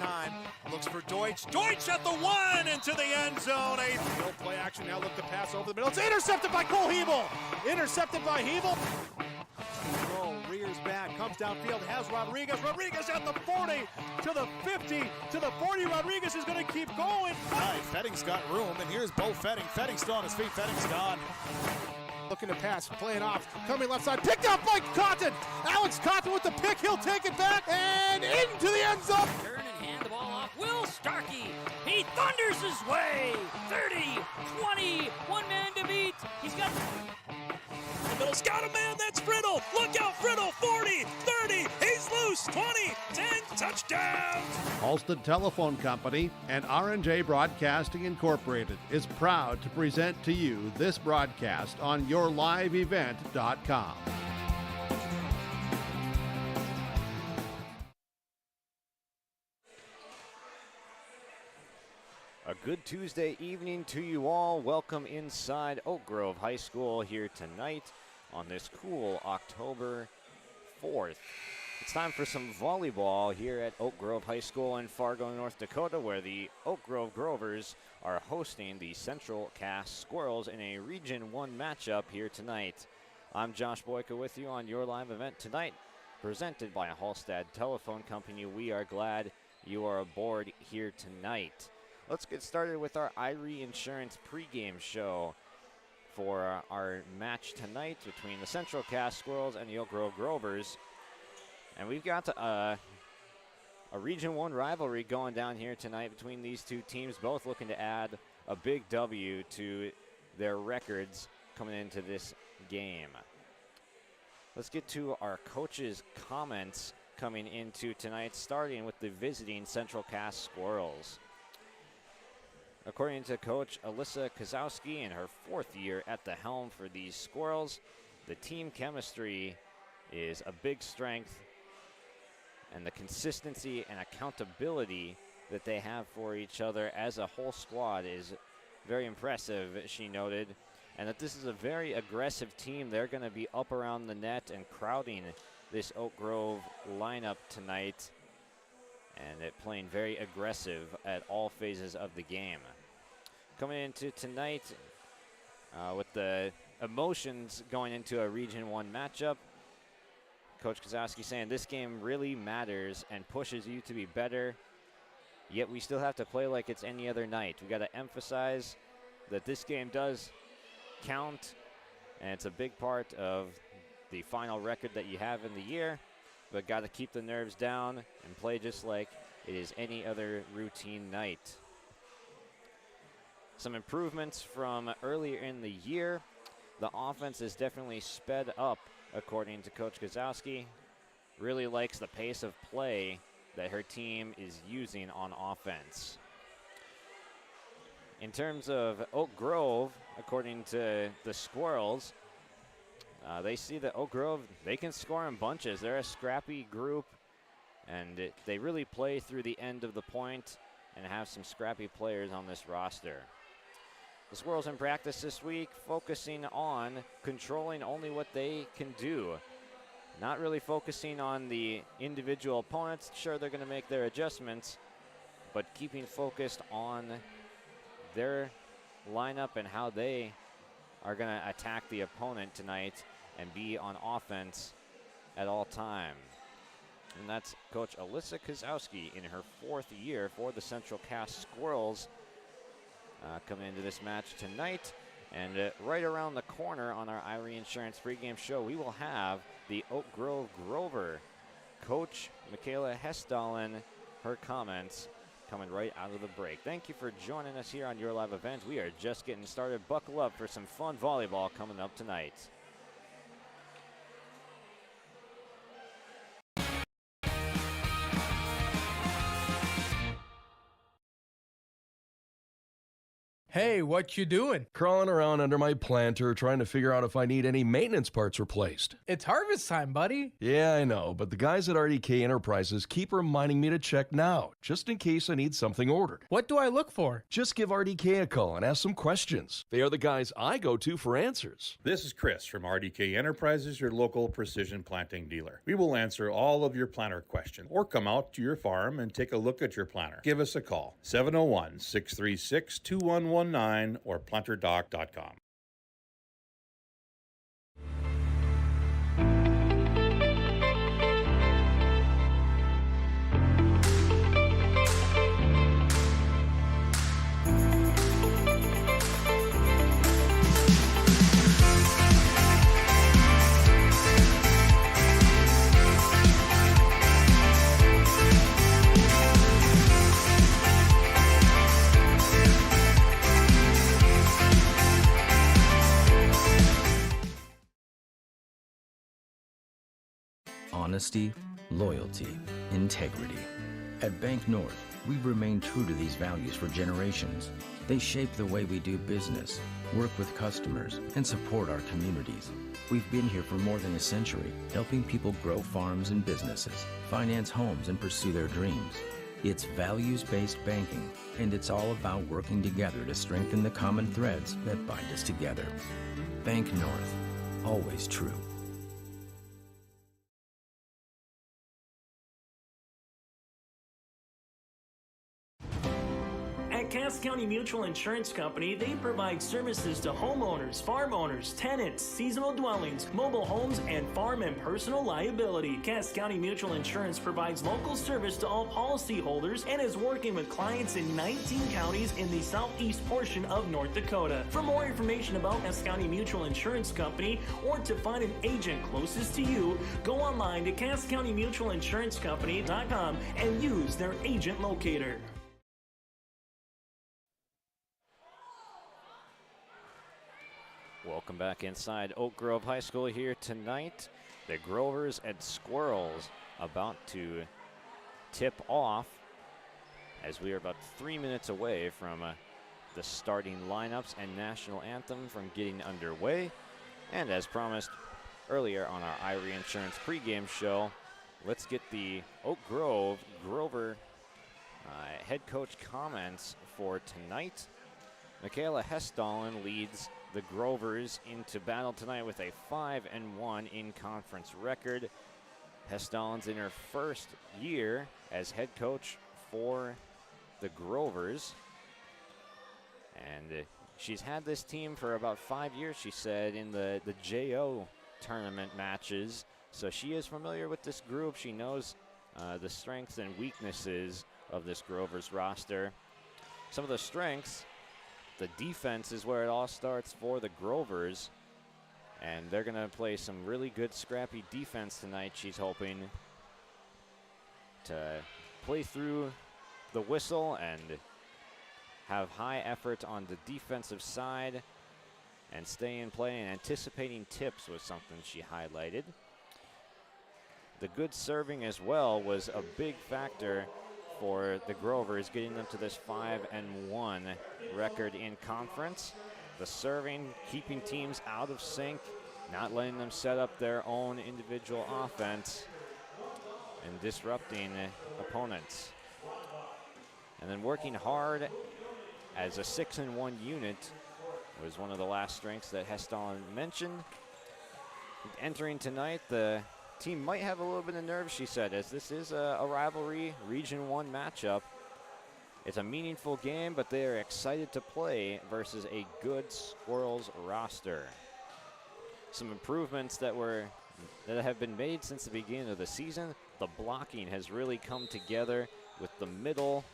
time. Looks for Deutsch. Deutsch at the one into the end zone. A field play action now. Look to pass over the middle. It's intercepted by Cole Hebel. Intercepted by Hebel. Rears back, comes downfield, has Rodriguez. Rodriguez at the 40, to the 50, to the 40. Rodriguez is going to keep going. Right, Fetting's got room, and here's Bo Fetting. Fetting's still on his feet. Fetting's gone. Looking to pass, playing off, coming left side, picked up by Cotton. Alex Cotton with the pick, he'll take it back and into the end zone. Turn and hand the ball off. Will Starkey, he thunders his way. 30, 20, one man to beat. He's got... The middle's got a man, that's Friddle. Look out, Friddle, 40, 30, he's loose, 20, 10, touchdown. Halstead Telephone Company and R&J Broadcasting Incorporated is proud to present to you this broadcast on yourliveevent.com. A good Tuesday evening to you all. Welcome inside Oak Grove High School here tonight on this cool October 4th. It's time for some volleyball here at Oak Grove High School in Fargo, North Dakota, where the Oak Grove Grovers are hosting the Central Cass Squirrels in a Region 1 matchup here tonight. I'm Josh Boyka with you on your live event tonight, presented by Halstead Telephone Company. We are glad you are aboard here tonight. Let's get started with our Irie Insurance pregame show for our match tonight between the Central Cass Squirrels and the Oak Grove Grovers. And we've got a Region 1 rivalry going down here tonight between these two teams, both looking to add a big W to their records coming into this game. Let's get to our coaches' comments coming into tonight, starting with the visiting Central Cass Squirrels. According to Coach Alyssa Kozowski, in her 4th year at the helm for these Squirrels, the team chemistry is a big strength, and the consistency and accountability that they have for each other as a whole squad is very impressive, she noted, and that this is a very aggressive team. They're going to be up around the net and crowding this Oak Grove lineup tonight, and it playing very aggressive at all phases of the game. Coming into tonight with the emotions going into a Region 1 matchup, Coach Kozowski saying this game really matters and pushes you to be better, yet we still have to play like it's any other night. We got to emphasize that this game does count, and it's a big part of the final record that you have in the year, but got to keep the nerves down and play just like it is any other routine night. Some improvements from earlier in the year. The offense is definitely sped up, according to Coach Kozowski. Really likes the pace of play that her team is using on offense. In terms of Oak Grove, according to the Squirrels, they see that Oak Grove, they can score in bunches. They're a scrappy group, and they really play through the end of the point and have some scrappy players on this roster. The Squirrels in practice this week focusing on controlling only what they can do. Not really focusing on the individual opponents. Sure, they're going to make their adjustments, but keeping focused on their lineup and how they are going to attack the opponent tonight and be on offense at all time. And that's Coach Alyssa Kozowski in her 4th year for the Central Cass Squirrels coming into this match tonight. And right around the corner on our Irie Insurance pregame show, we will have the Oak Grove Grover coach, Michaela Hesdalen, her comments coming right out of the break. Thank you for joining us here on Your Live Event. We are just getting started. Buckle up for some fun volleyball coming up tonight. Hey, what you doing? Crawling around under my planter trying to figure out if I need any maintenance parts replaced. It's harvest time, buddy. Yeah, I know, but the guys at RDK Enterprises keep reminding me to check now, just in case I need something ordered. What do I look for? Just give RDK a call and ask some questions. They are the guys I go to for answers. This is Chris from RDK Enterprises, your local precision planting dealer. We will answer all of your planter questions or come out to your farm and take a look at your planter. Give us a call, 701-636-2119 or planterdoc.com. Honesty, loyalty, integrity. At Bank North, we've remained true to these values for generations. They shape the way we do business, work with customers, and support our communities. We've been here for more than a century, helping people grow farms and businesses, finance homes, and pursue their dreams. It's values-based banking, and it's all about working together to strengthen the common threads that bind us together. Bank North, always true. Cass County Mutual Insurance Company, they provide services to homeowners, farm owners, tenants, seasonal dwellings, mobile homes, and farm and personal liability. Cass County Mutual Insurance provides local service to all policyholders and is working with clients in 19 counties in the southeast portion of North Dakota. For more information about Cass County Mutual Insurance Company or to find an agent closest to you, go online to CassCountyMutualInsuranceCompany.com and use their agent locator. Welcome back inside Oak Grove High School here tonight. The Grovers and Squirrels about to tip off as we are about 3 minutes away from the starting lineups and national anthem from getting underway. And as promised earlier on our Irie Insurance pregame show, let's get the Oak Grove Grover head coach comments for tonight. Michaela Hestalin leads the Grovers into battle tonight with a 5-1 in conference record. Hestalin's in her first year as head coach for the Grovers. And she's had this team for about 5 years, she said, in the JO tournament matches. So she is familiar with this group. She knows the strengths and weaknesses of this Grovers roster. Some of the strengths: the defense is where it all starts for the Grovers, and they're going to play some really good scrappy defense tonight. She's hoping to play through the whistle and have high effort on the defensive side and stay in play, and anticipating tips was something she highlighted. The good serving as well was a big factor for the Grovers, getting them to this 5-1 record in conference. The serving, keeping teams out of sync, not letting them set up their own individual offense, and disrupting opponents. And then working hard as a 6-1 unit was one of the last strengths that Hestalin mentioned. Entering tonight, the team might have a little bit of nerves, she said, as this is a rivalry Region 1 matchup. It's a meaningful game, but they are excited to play versus a good Squirrels roster. Some improvements that have been made since the beginning of the season. The blocking has really come together with the middle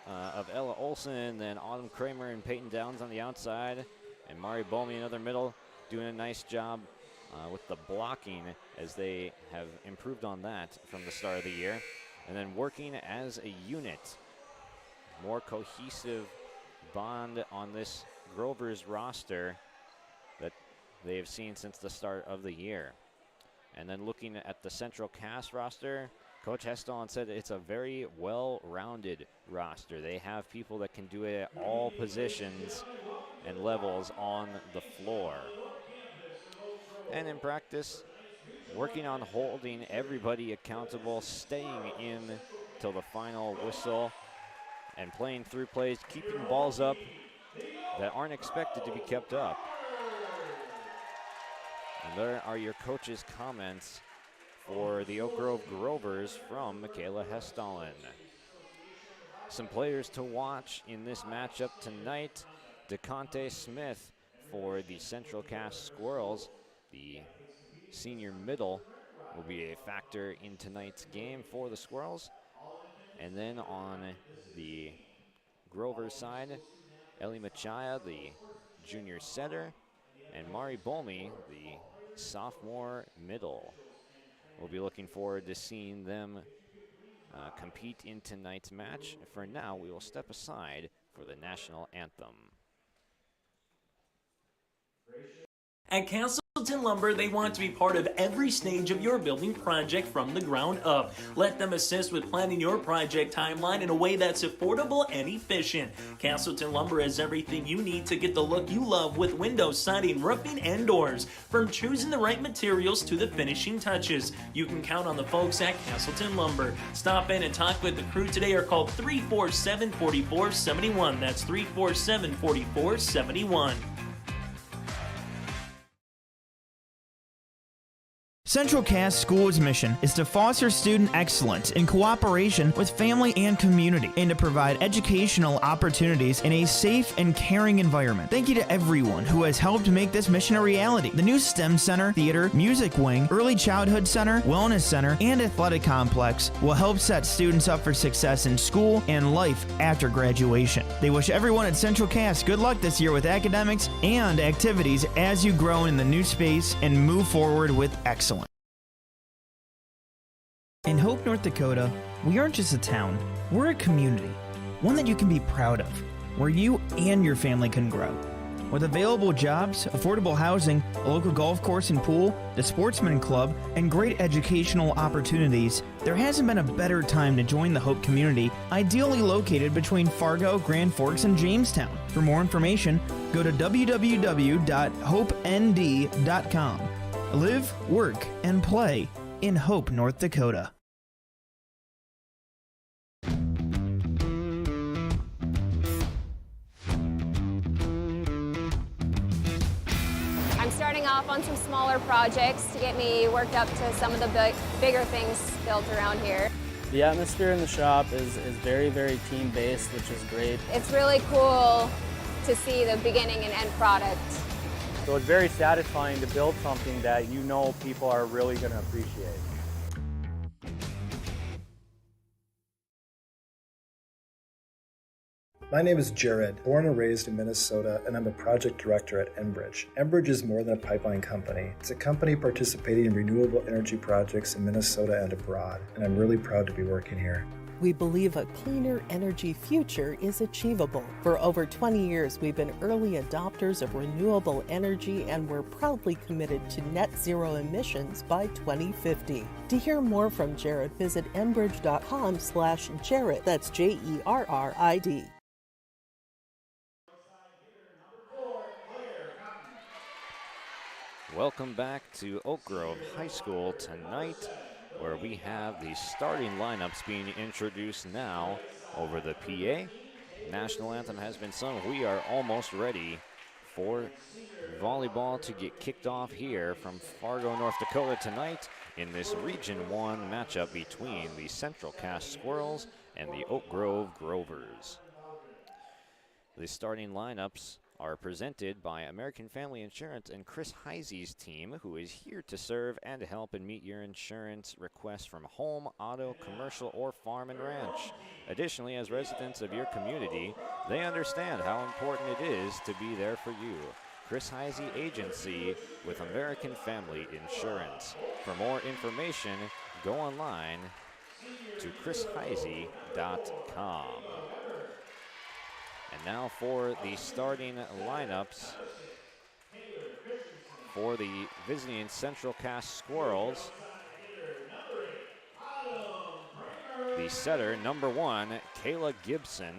of Ella Olson, then Autumn Kramer and Peyton Downs on the outside, and Mari Bomi, another middle, doing a nice job with the blocking, as they have improved on that from the start of the year. And then working as a unit, more cohesive bond on this Grovers roster that they have seen since the start of the year. And then looking at the Central Cass roster, Coach Heston said it's a very well-rounded roster. They have people that can do it at all positions and levels on the floor. And in practice, working on holding everybody accountable, staying in till the final whistle, and playing through plays, keeping balls up that aren't expected to be kept up. And there are your coach's comments for the Oak Grove Grovers from Michaela Heston. Some players to watch in this matchup tonight. DeConte Smith for the Central Cass Squirrels. The senior middle will be a factor in tonight's game for the Squirrels. And then on the Grover side, Ellie Machaya, the junior setter, and Mari Bolmy, the sophomore middle. We'll be looking forward to seeing them compete in tonight's match. For now, we will step aside for the national anthem. At Castleton Lumber, they want to be part of every stage of your building project from the ground up. Let them assist with planning your project timeline in a way that's affordable and efficient. Castleton Lumber has everything you need to get the look you love with windows, siding, roofing, and doors. From choosing the right materials to the finishing touches, you can count on the folks at Castleton Lumber. Stop in and talk with the crew today or call 347-4471. That's 347-4471. Central Cass School's mission is to foster student excellence in cooperation with family and community and to provide educational opportunities in a safe and caring environment. Thank you to everyone who has helped make this mission a reality. The new STEM Center, Theater, Music Wing, Early Childhood Center, Wellness Center, and Athletic Complex will help set students up for success in school and life after graduation. They wish everyone at Central Cass good luck this year with academics and activities as you grow in the new space and move forward with excellence. In Hope, North Dakota, we aren't just a town, we're a community, one that you can be proud of, where you and your family can grow. With available jobs, affordable housing, a local golf course and pool, the Sportsman Club, and great educational opportunities, there hasn't been a better time to join the Hope community, ideally located between Fargo, Grand Forks, and Jamestown. For more information, go to www.hopend.com. Live, work, and play in Hope, North Dakota. I'm starting off on some smaller projects to get me worked up to some of the bigger things built around here. The atmosphere in the shop is very, very team-based, which is great. It's really cool to see the beginning and end product. So it's very satisfying to build something that you know people are really going to appreciate. My name is Jared, born and raised in Minnesota, and I'm a project director at Enbridge. Enbridge is more than a pipeline company. It's a company participating in renewable energy projects in Minnesota and abroad, and I'm really proud to be working here. We believe a cleaner energy future is achievable. For over 20 years, we've been early adopters of renewable energy, and we're proudly committed to net zero emissions by 2050. To hear more from Jared, visit enbridge.com/Jared. That's JERRID. Welcome back to Oak Grove High School tonight, where we have the starting lineups being introduced now over the PA. National anthem has been sung. We are almost ready for volleyball to get kicked off here from Fargo, North Dakota tonight in this Region 1 matchup between the Central Cass Squirrels and the Oak Grove Grovers. The starting lineups are presented by American Family Insurance and Chris Heisey's team, who is here to serve and to help and meet your insurance requests from home, auto, commercial, or farm and ranch. Additionally, as residents of your community, they understand how important it is to be there for you. Chris Heisey Agency with American Family Insurance. For more information, go online to chrisheisey.com. And now for the starting lineups for the visiting Central Cass Squirrels. the setter, number 1, Kayla Gibson.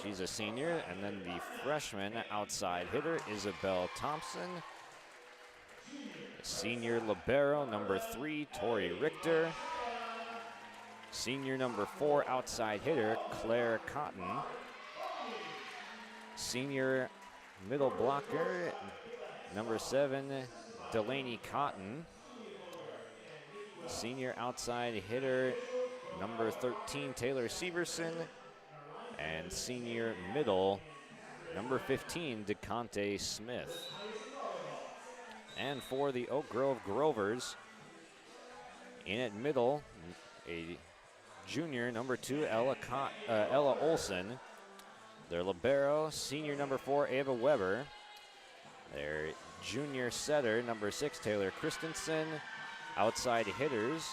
She's a senior. And then the freshman outside hitter, Isabel Thompson. Senior libero, number 3, Tori Richter. Senior number 4 outside hitter, Claire Cotton. Senior middle blocker, number 7, Delaney Cotton. Senior outside hitter, number 13, Taylor Severson. And senior middle, number 15, DeConte Smith. And for the Oak Grove Grovers, in at middle, a junior, number 2, Ella Olson. Their libero, senior number 4, Ava Weber. Their junior setter, number 6, Taylor Christensen. Outside hitters,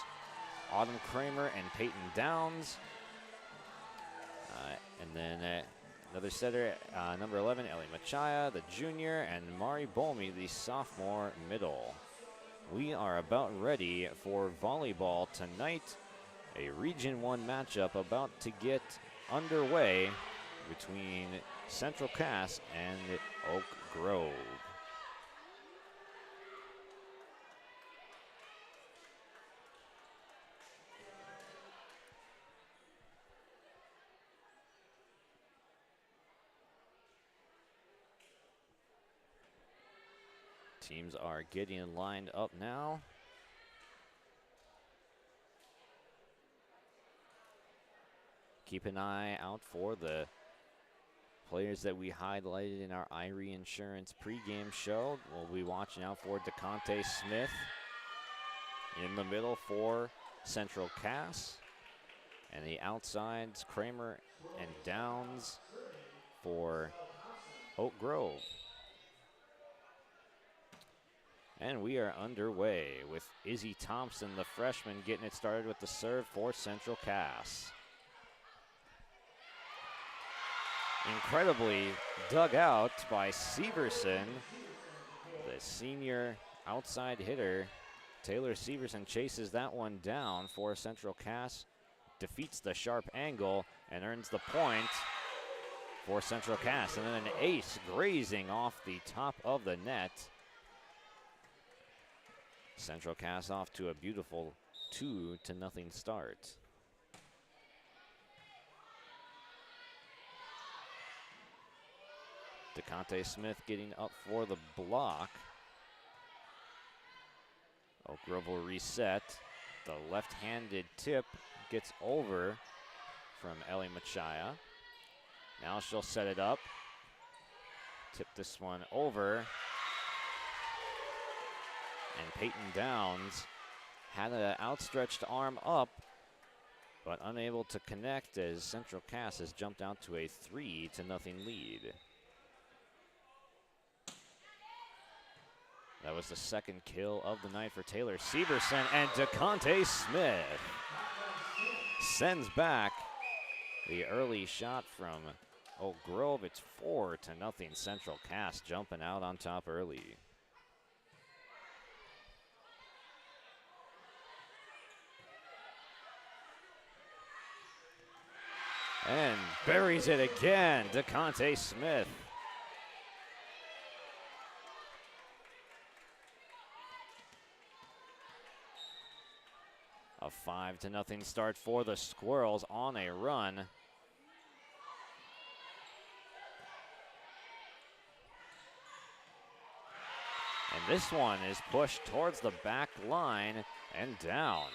Autumn Kramer and Peyton Downs. And then another setter, number 11, Ellie Machaya, the junior, and Mari Bolmy, the sophomore middle. We are about ready for volleyball tonight. A Region 1 matchup about to get underway between Central Cass and Oak Grove. Teams are getting lined up now. Keep an eye out for the players that we highlighted in our Irie Insurance pregame show. We'll be watching out for DeConte Smith in the middle for Central Cass. And the outsides, Kramer and Downs for Oak Grove. And we are underway with Izzy Thompson, the freshman, getting it started with the serve for Central Cass. Incredibly dug out by Severson, the senior outside hitter. Taylor Severson chases that one down for Central Cass, defeats the sharp angle, and earns the point for Central Cass. And then an ace grazing off the top of the net. Central Cass off to a beautiful 2-0 start. DeConte Smith getting up for the block. Oak Grove will reset. The left-handed tip gets over from Ellie Machaya. Now she'll set it up. Tip this one over. And Peyton Downs had an outstretched arm up, but unable to connect as Central Cass has jumped out to a 3-0 lead. That was the second kill of the night for Taylor Severson, and DeConte Smith sends back the early shot from Oak Grove. It's 4-0 Central Cass, jumping out on top early. And buries it again, DeConte Smith. A 5-0 start for the Squirrels on a run. And this one is pushed towards the back line and down.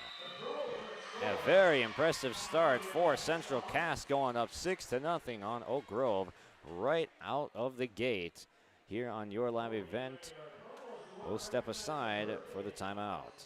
A very impressive start for Central Cass, going up 6-0 on Oak Grove right out of the gate. Here on your live event, we'll step aside for the timeout.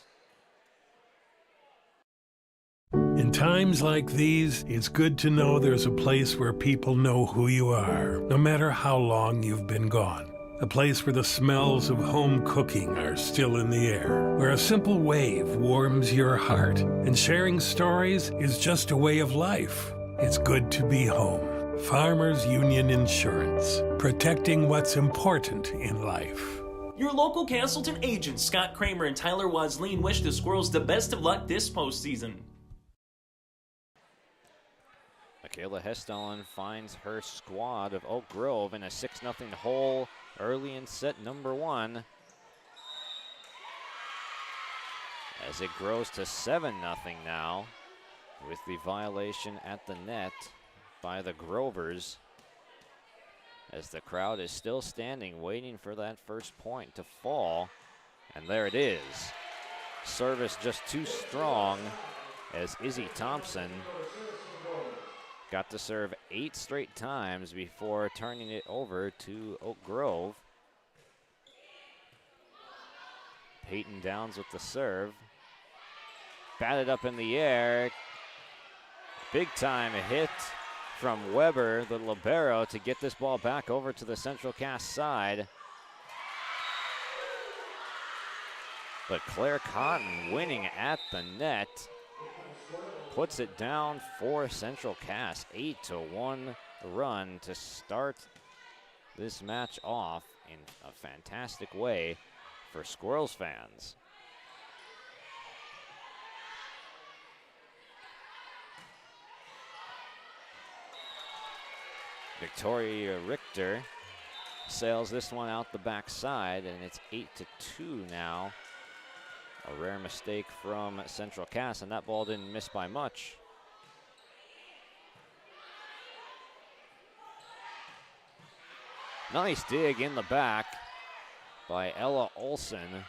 In times like these, it's good to know there's a place where people know who you are, no matter how long you've been gone. A place where the smells of home cooking are still in the air, where a simple wave warms your heart, and sharing stories is just a way of life. It's good to be home. Farmers Union Insurance, protecting what's important in life. Your local Castleton agents, Scott Kramer and Tyler Wasleen, wish the Squirrels the best of luck this postseason. Michaela Hestone finds her squad of Oak Grove in a 6-0 hole early in set number 1. As it grows to 7-0 now, with the violation at the net by the Grovers, as the crowd is still standing waiting for that first point to fall. And there it is. Service just too strong, as Izzy Thompson got to serve 8 straight times before turning it over to Oak Grove. Peyton Downs with the serve. Batted up in the air. Big time hit from Weber, the libero, to get this ball back over to the Central Cass side. But Claire Cotton winning at the net puts it down for Central Cass. 8-1 run to start this match off in a fantastic way for Squirrels fans. Victoria Richter sails this one out the backside, and it's 8-2 now. A rare mistake from Central Cass, and that ball didn't miss by much. Nice dig in the back by Ella Olsen.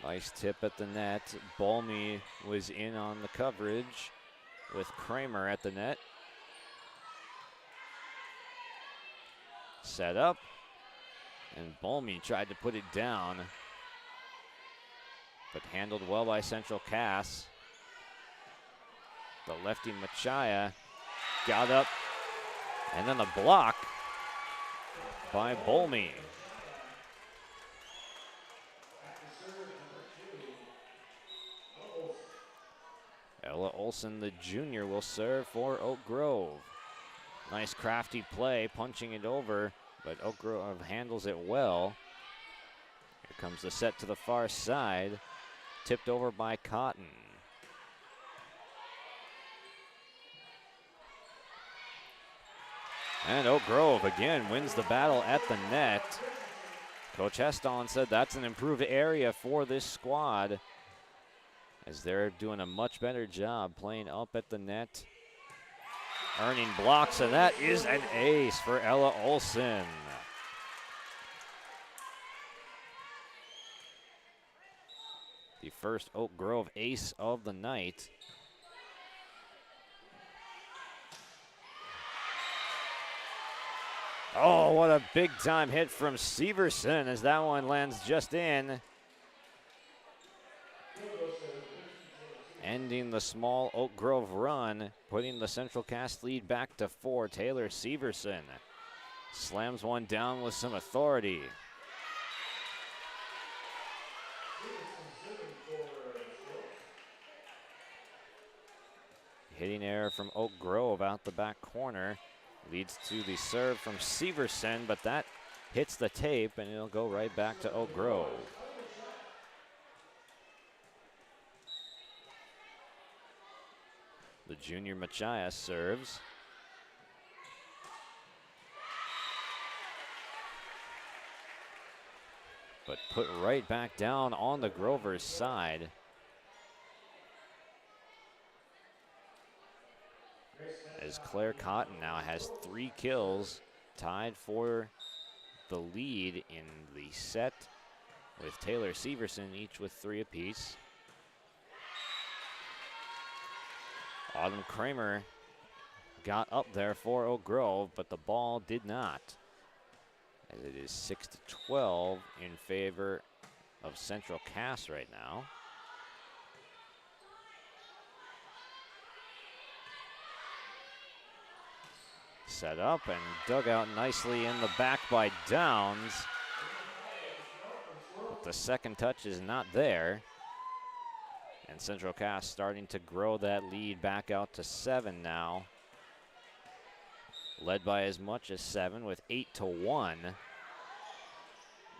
Nice tip at the net. Balmy was in on the coverage with Kramer at the net. Set up, and Balmy tried to put it down, but handled well by Central Cass. The lefty Machaya got up, and then the block by Balmy. Ella Olsen, the junior, will serve for Oak Grove. Nice crafty play, punching it over, but Oak Grove handles it well. Here comes the set to the far side, tipped over by Cotton. And Oak Grove again wins the battle at the net. Coach Heston said that's an improved area for this squad, as they're doing a much better job playing up at the net, earning blocks, and that is an ace for Ella Olsen. The first Oak Grove ace of the night. Oh, what a big time hit from Severson, as that one lands just in. Ending the small Oak Grove run, putting the Central Cass lead back to 4. Taylor Severson slams one down with some authority. Hitting error from Oak Grove out the back corner leads to the serve from Severson, but that hits the tape and it'll go right back to Oak Grove. The junior Machia serves. But put right back down on the Grovers side. As Claire Cotton now has 3 kills, tied for the lead in the set with Taylor Severson, each with 3 apiece. Autumn Kramer got up there for Oak Grove, but the ball did not, as it is 6-12 in favor of Central Cass right now. Set up and dug out nicely in the back by Downs, but the second touch is not there. And Central Cass starting to grow that lead back out to 7 now. Led by as much as 7 with 8-1.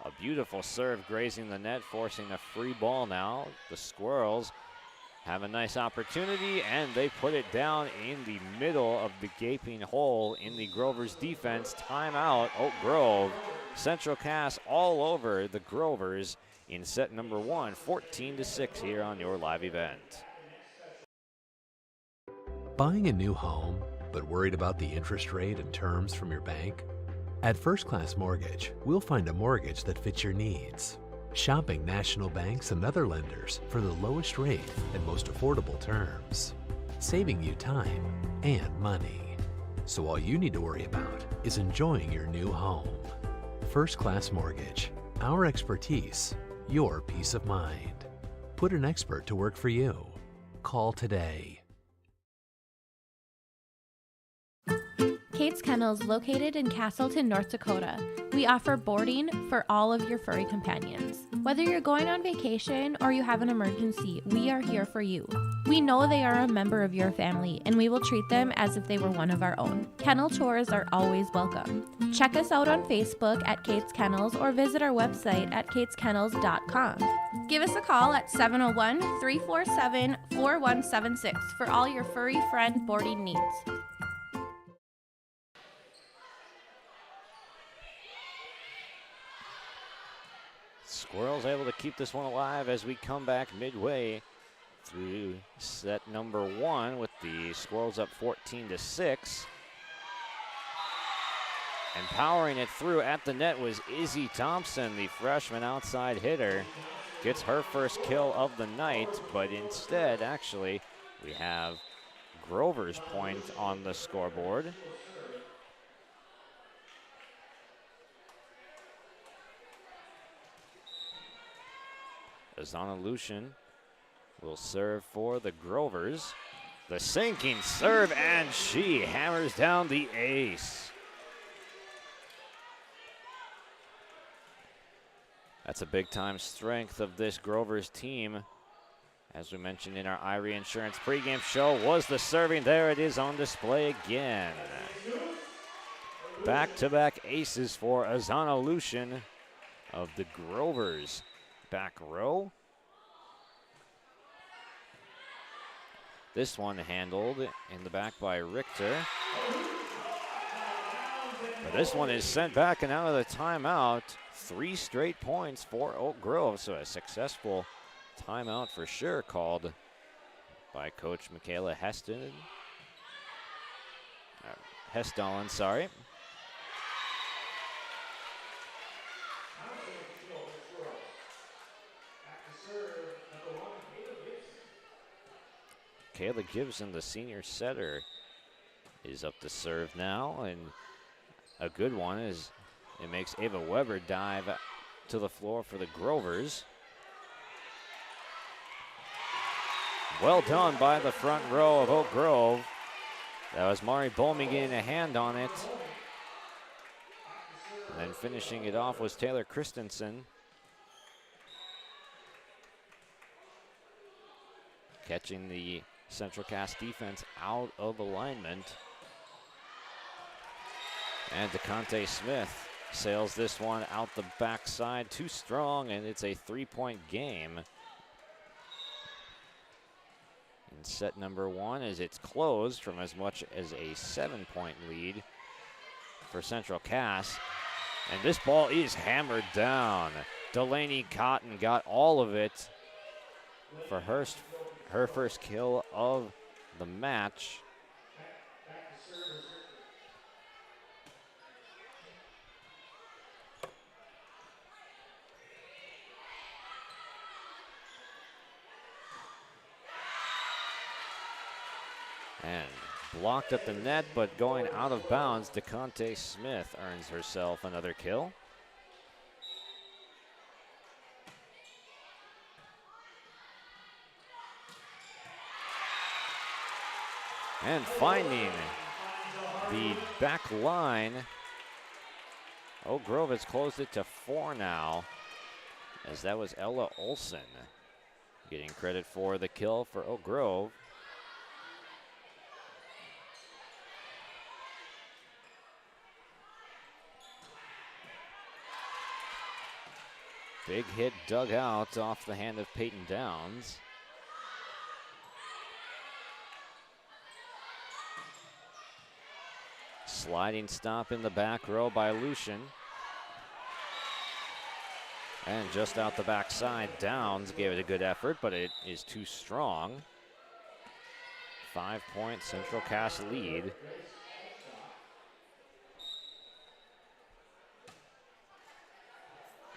A beautiful serve grazing the net, forcing a free ball now. The Squirrels have a nice opportunity, and they put it down in the middle of the gaping hole in the Grovers defense. Timeout, Oak Grove. Central Cass all over the Grovers in set number 1, 14-6 here on your live event. Buying a new home, but worried about the interest rate and terms from your bank? At First Class Mortgage, we'll find a mortgage that fits your needs. Shopping national banks and other lenders for the lowest rate and most affordable terms, saving you time and money. So all you need to worry about is enjoying your new home. First Class Mortgage, our expertise, your peace of mind. Put an expert to work for you. Call today. Kate's Kennels, located in Castleton, North Dakota. We offer boarding for all of your furry companions. Whether you're going on vacation or you have an emergency, we are here for you. We know they are a member of your family, and we will treat them as if they were one of our own. Kennel tours are always welcome. Check us out on Facebook at Kate's Kennels or visit our website at kateskennels.com. Give us a call at 701-347-4176 for all your furry friend boarding needs. Squirrels able to keep this one alive as we come back midway through set number 1 with the Squirrels up 14-6. And powering it through at the net was Izzy Thompson, the freshman outside hitter. Gets her first kill of the night, but instead, actually, we have Grover's point on the scoreboard. Azana Lucian will serve for the Grovers. The sinking serve, and she hammers down the ace. That's a big-time strength of this Grovers team. As we mentioned in our Irie Insurance pregame show, was the serving. There it is on display again. Back-to-back aces for Azana Lucian of the Grovers. Back row. This one handled in the back by Richter. But this one is sent back and out of the timeout. 3 straight points for Oak Grove, so a successful timeout for sure called by Coach Michaela Heston. Hesdalen, sorry. Kayla Gibson, the senior setter, is up to serve now, and a good one is it makes Ava Weber dive to the floor for the Grovers. Well done by the front row of Oak Grove. That was Mari Bolmy getting a hand on it. And then finishing it off was Taylor Christensen. Catching the Central Cass defense out of alignment. And DeConte Smith sails this one out the backside, too strong, and it's a 3-point game. In set number 1, as it's closed from as much as a 7-point lead for Central Cass. And this ball is hammered down. Delaney Cotton got all of it for her first kill of the match. And blocked at the net, but going out of bounds, DeConte Smith earns herself another kill. And finding the back line. Oak Grove has closed it to 4 now, as that was Ella Olson getting credit for the kill for Oak Grove. Big hit dug out off the hand of Peyton Downs. Sliding stop in the back row by Lucian. And just out the backside, Downs gave it a good effort, but it is too strong. 5-point Central Cass lead.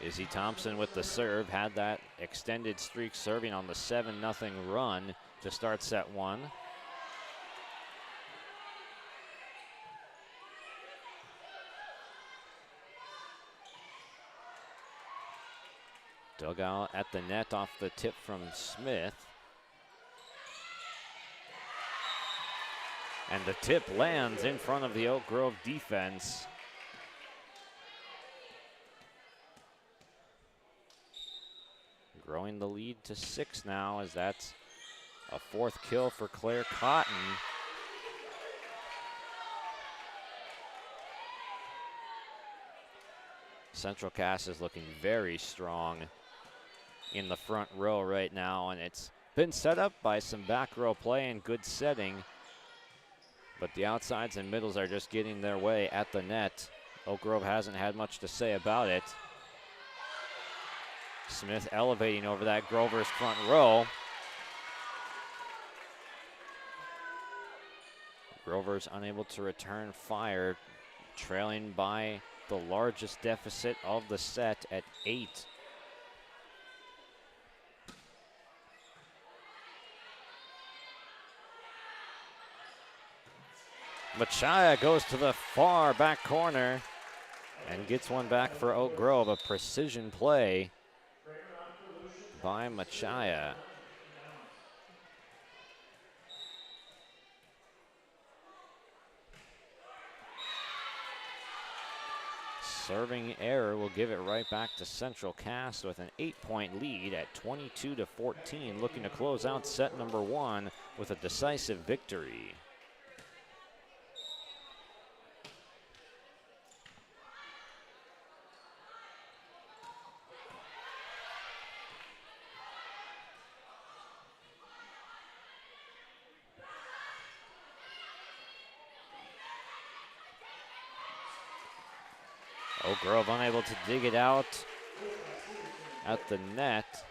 Izzy Thompson with the serve, had that extended streak serving on the 7-0 run to start set one. Dug out at the net off the tip from Smith. And the tip lands in front of the Oak Grove defense. Growing the lead to 6 now, as that's a 4th kill for Claire Cotton. Central Cass is looking very strong in the front row right now, and it's been set up by some back row play and good setting, but the outsides and middles are just getting their way at the net. Oak Grove hasn't had much to say about it. Smith elevating over that Grover's front row. Grover's unable to return fire, trailing by the largest deficit of the set at 8. Machaya goes to the far back corner and gets one back for Oak Grove. A precision play by Machaya. Serving error will give it right back to Central Cass with an 8-point lead at 22-14, looking to close out set number 1 with a decisive victory. Oak Grove unable to dig it out at the net,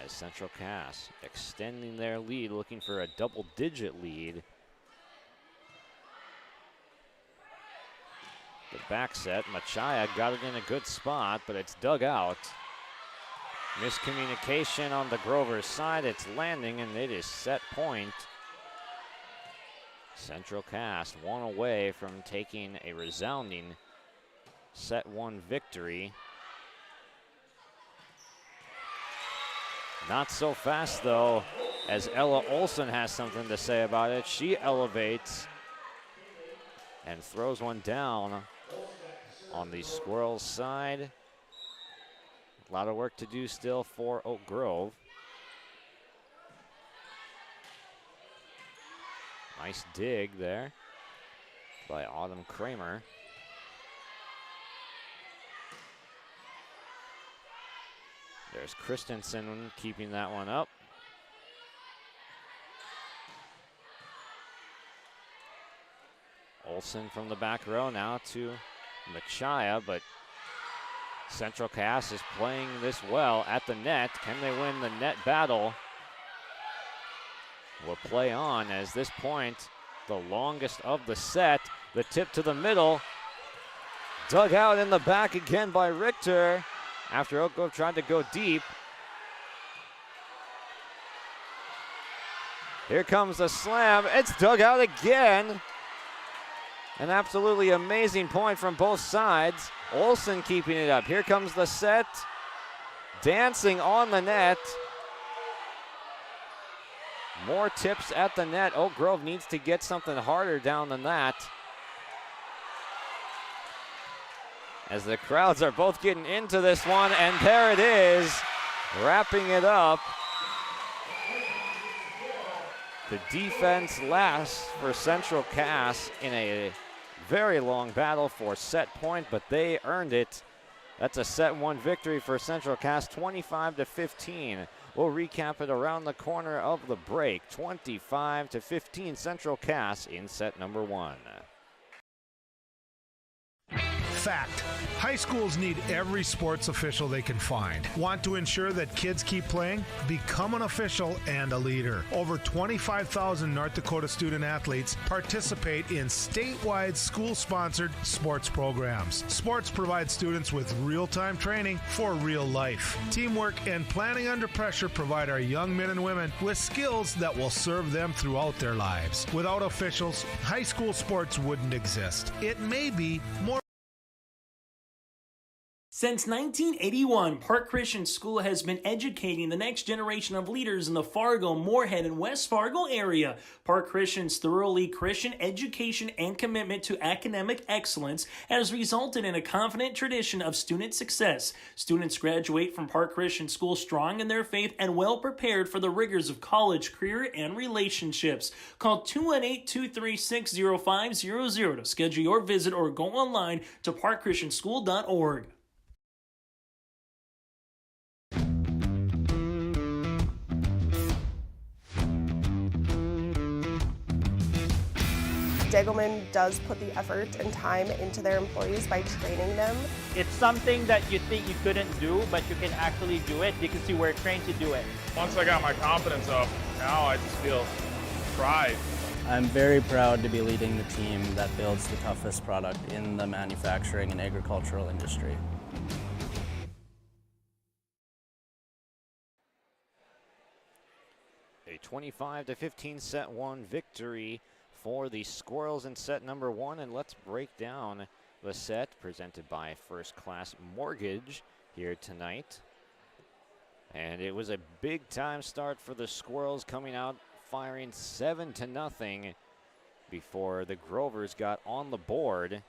as Central Cass extending their lead, looking for a double-digit lead. The back set, Machaya got it in a good spot, but it's dug out. Miscommunication on the Grover's side, it's landing, and it is set point. Central Cass one away from taking a resounding set 1 victory. Not so fast though, as Ella Olson has something to say about it. She elevates and throws one down on the Squirrels side. A lot of work to do still for Oak Grove. Nice dig there by Autumn Kramer. There's Christensen keeping that one up. Olsen from the back row now to Machaya, but Central Cass is playing this well at the net. Can they win the net battle? Will play on as this point, the longest of the set. The tip to the middle. Dug out in the back again by Richter after Oak Grove tried to go deep. Here comes the slam. It's dug out again. An absolutely amazing point from both sides. Olsen keeping it up. Here comes the set. Dancing on the net. More tips at the net. Oak Grove needs to get something harder down than that, as the crowds are both getting into this one, and there it is, wrapping it up. The defense lasts for Central Cass in a very long battle for set point, but they earned it. That's a set 1 victory for Central Cass, 25-15. We'll recap it around the corner of the break. 25-15 Central Cass in set number 1. Fact. High schools need every sports official they can find. Want to ensure that kids keep playing? Become an official and a leader. Over 25,000 North Dakota student athletes participate in statewide school-sponsored sports programs. Sports provide students with real-time training for real life. Teamwork and planning under pressure provide our young men and women with skills that will serve them throughout their lives. Without officials, high school sports wouldn't exist. It may be more. Since 1981, Park Christian School has been educating the next generation of leaders in the Fargo, Moorhead, and West Fargo area. Park Christian's thoroughly Christian education and commitment to academic excellence has resulted in a confident tradition of student success. Students graduate from Park Christian School strong in their faith and well prepared for the rigors of college, career, and relationships. Call 218-236-0500 to schedule your visit or go online to parkchristianschool.org. Degelman does put the effort and time into their employees by training them. It's something that you think you couldn't do, but you can actually do it because you were trained to do it. Once I got my confidence up, now I just feel pride. I'm very proud to be leading the team that builds the toughest product in the manufacturing and agricultural industry. A 25-15 set 1 victory for the Squirrels in set number 1, and let's break down the set presented by First Class Mortgage here tonight. And it was a big time start for the Squirrels, coming out firing 7-0 before the Grovers got on the board.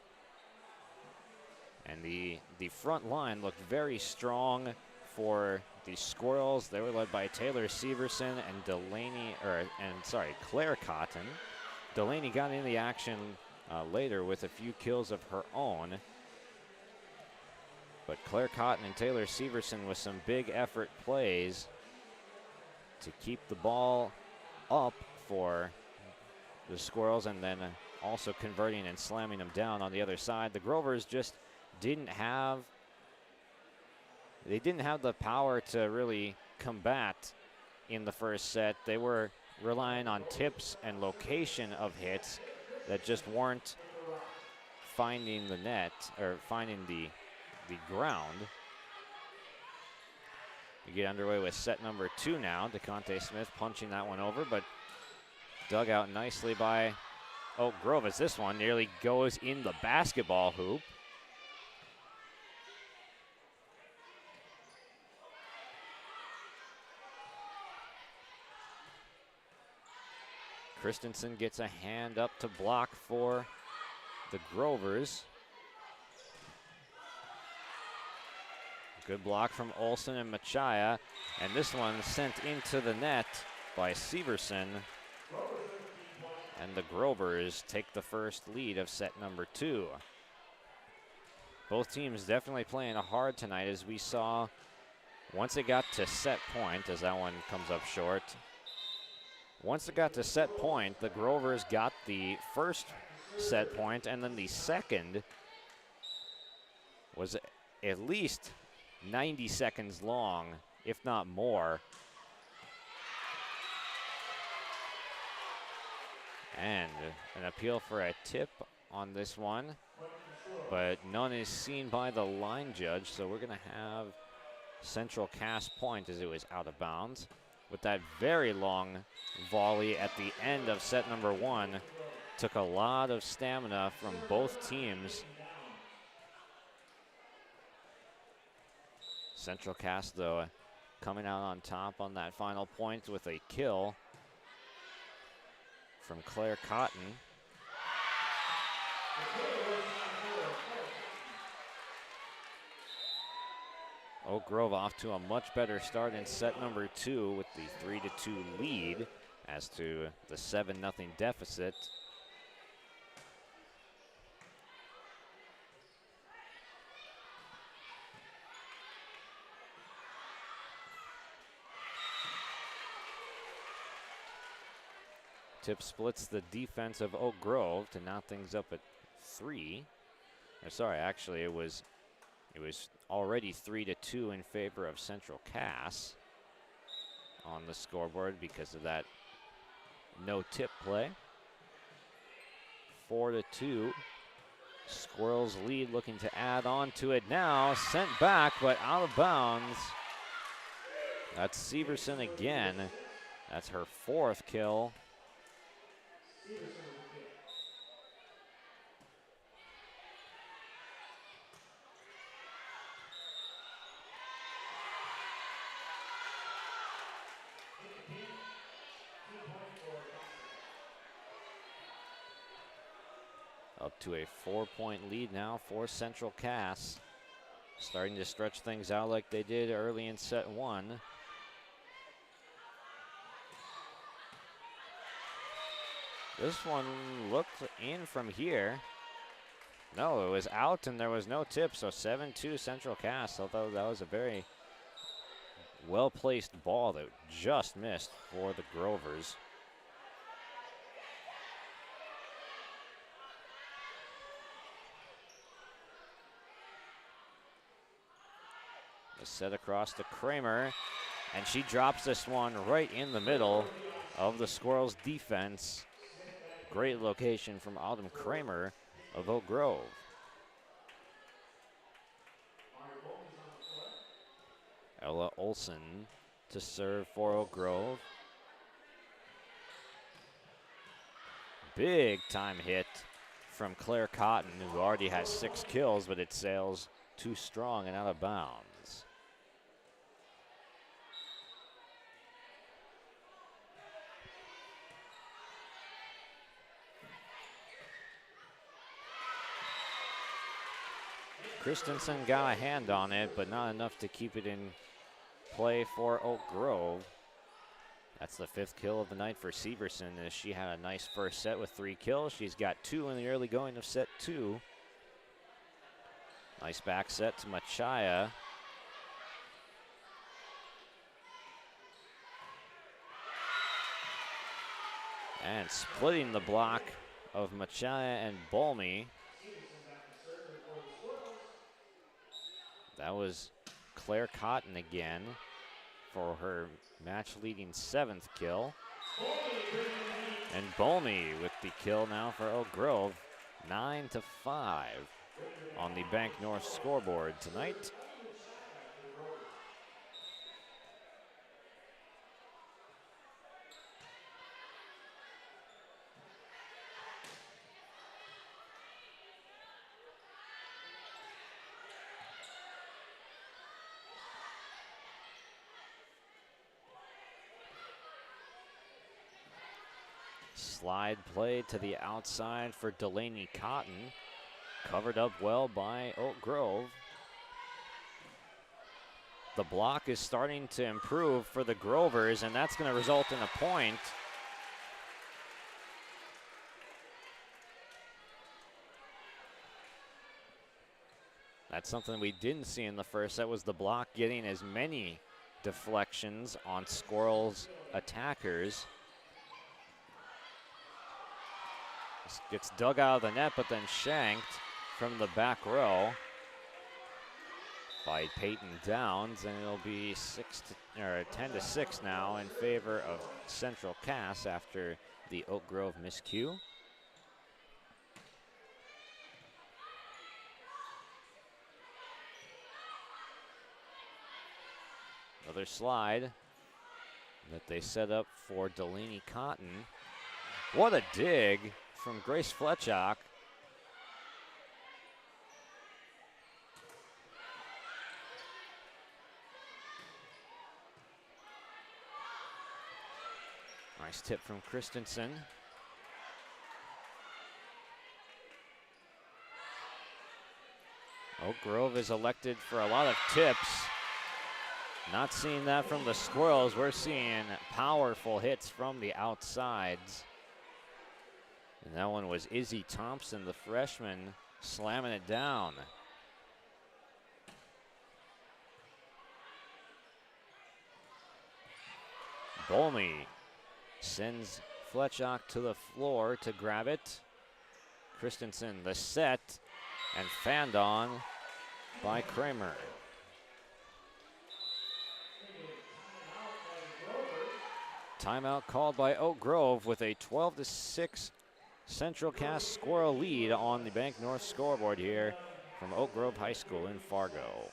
And the front line looked very strong for the Squirrels. They were led by Taylor Severson and Claire Cotton. Delaney got in the action later with a few kills of her own. But Claire Cotton and Taylor Severson with some big effort plays to keep the ball up for the Squirrels, and then also converting and slamming them down on the other side. The Grovers just didn't have the power to really combat in the first set. They were relying on tips and location of hits that just weren't finding the net or finding the ground. We get underway with set number 2 now. DeConte Smith punching that one over, but dug out nicely by Oak Grove as this one nearly goes in the basketball hoop. Christensen gets a hand up to block for the Grovers. Good block from Olsen and Machaya, and this one sent into the net by Severson. And the Grovers take the first lead of set number 2. Both teams definitely playing hard tonight, as we saw once it got to set point, as that one comes up short. Once it got to set point, the Grovers got the first set point, and then the second was at least 90 seconds long, if not more. And an appeal for a tip on this one, but none is seen by the line judge, so we're going to have Central Cass point as it was out of bounds. With that very long volley at the end of set number 1, took a lot of stamina from both teams. Central Cass, though, coming out on top on that final point with a kill from Claire Cotton. Oak Grove off to a much better start in set number 2 with the 3-2 lead as to the 7-0 deficit. tip splits the defense of Oak Grove to knock things up at 3. Or sorry, actually it was already 3-2 in favor of Central Cass on the scoreboard because of that no tip play. 4-2. Squirrels lead, looking to add on to it now. Sent back, but out of bounds. That's Severson again. That's her 4th kill. Up to a 4-point lead now for Central Cass. Starting to stretch things out like they did early in set 1. This one looked in from here. No, it was out and there was no tip, so 7-2 Central Cass, although that was a very well-placed ball that just missed for the Grovers. A set across to Kramer, and she drops this one right in the middle of the Squirrels' defense. Great location from Autumn Kramer of Oak Grove. Ella Olson to serve for Oak Grove. Big time hit from Claire Cotton, who already has 6 kills, but it sails too strong and out of bounds. Christensen got a hand on it, but not enough to keep it in play for Oak Grove. That's the 5th kill of the night for Severson, as she had a nice first set with 3 kills. She's got 2 in the early going of set 2. Nice back set to Machaya. And splitting the block of Machaya and Bolmy. That was Claire Cotton again for her match-leading 7th kill. And Bolmy with the kill now for Oak Grove, 9-5 on the Bank North scoreboard tonight. Slide play to the outside for Delaney Cotton. Covered up well by Oak Grove. The block is starting to improve for the Grovers, and that's going to result in a point. That's something we didn't see in the first set, was the block getting as many deflections on Squirrels' attackers. Gets dug out of the net, but then shanked from the back row by Peyton Downs, and it'll be 10-6 now in favor of Central Cass after the Oak Grove miscue. Another slide that they set up for Delaney Cotton. What a dig from Grace Fletchock. Nice tip from Christensen. Oak Grove is elected for a lot of tips. Not seeing that from the Squirrels. We're seeing powerful hits from the outsides. And that one was Izzy Thompson, the freshman, slamming it down. Bolmy sends Fletchock to the floor to grab it. Christensen the set and fanned on by Kramer. Timeout called by Oak Grove with a 12-6 Central Cass Squirrel lead on the Bank North scoreboard here from Oak Grove High School in Fargo.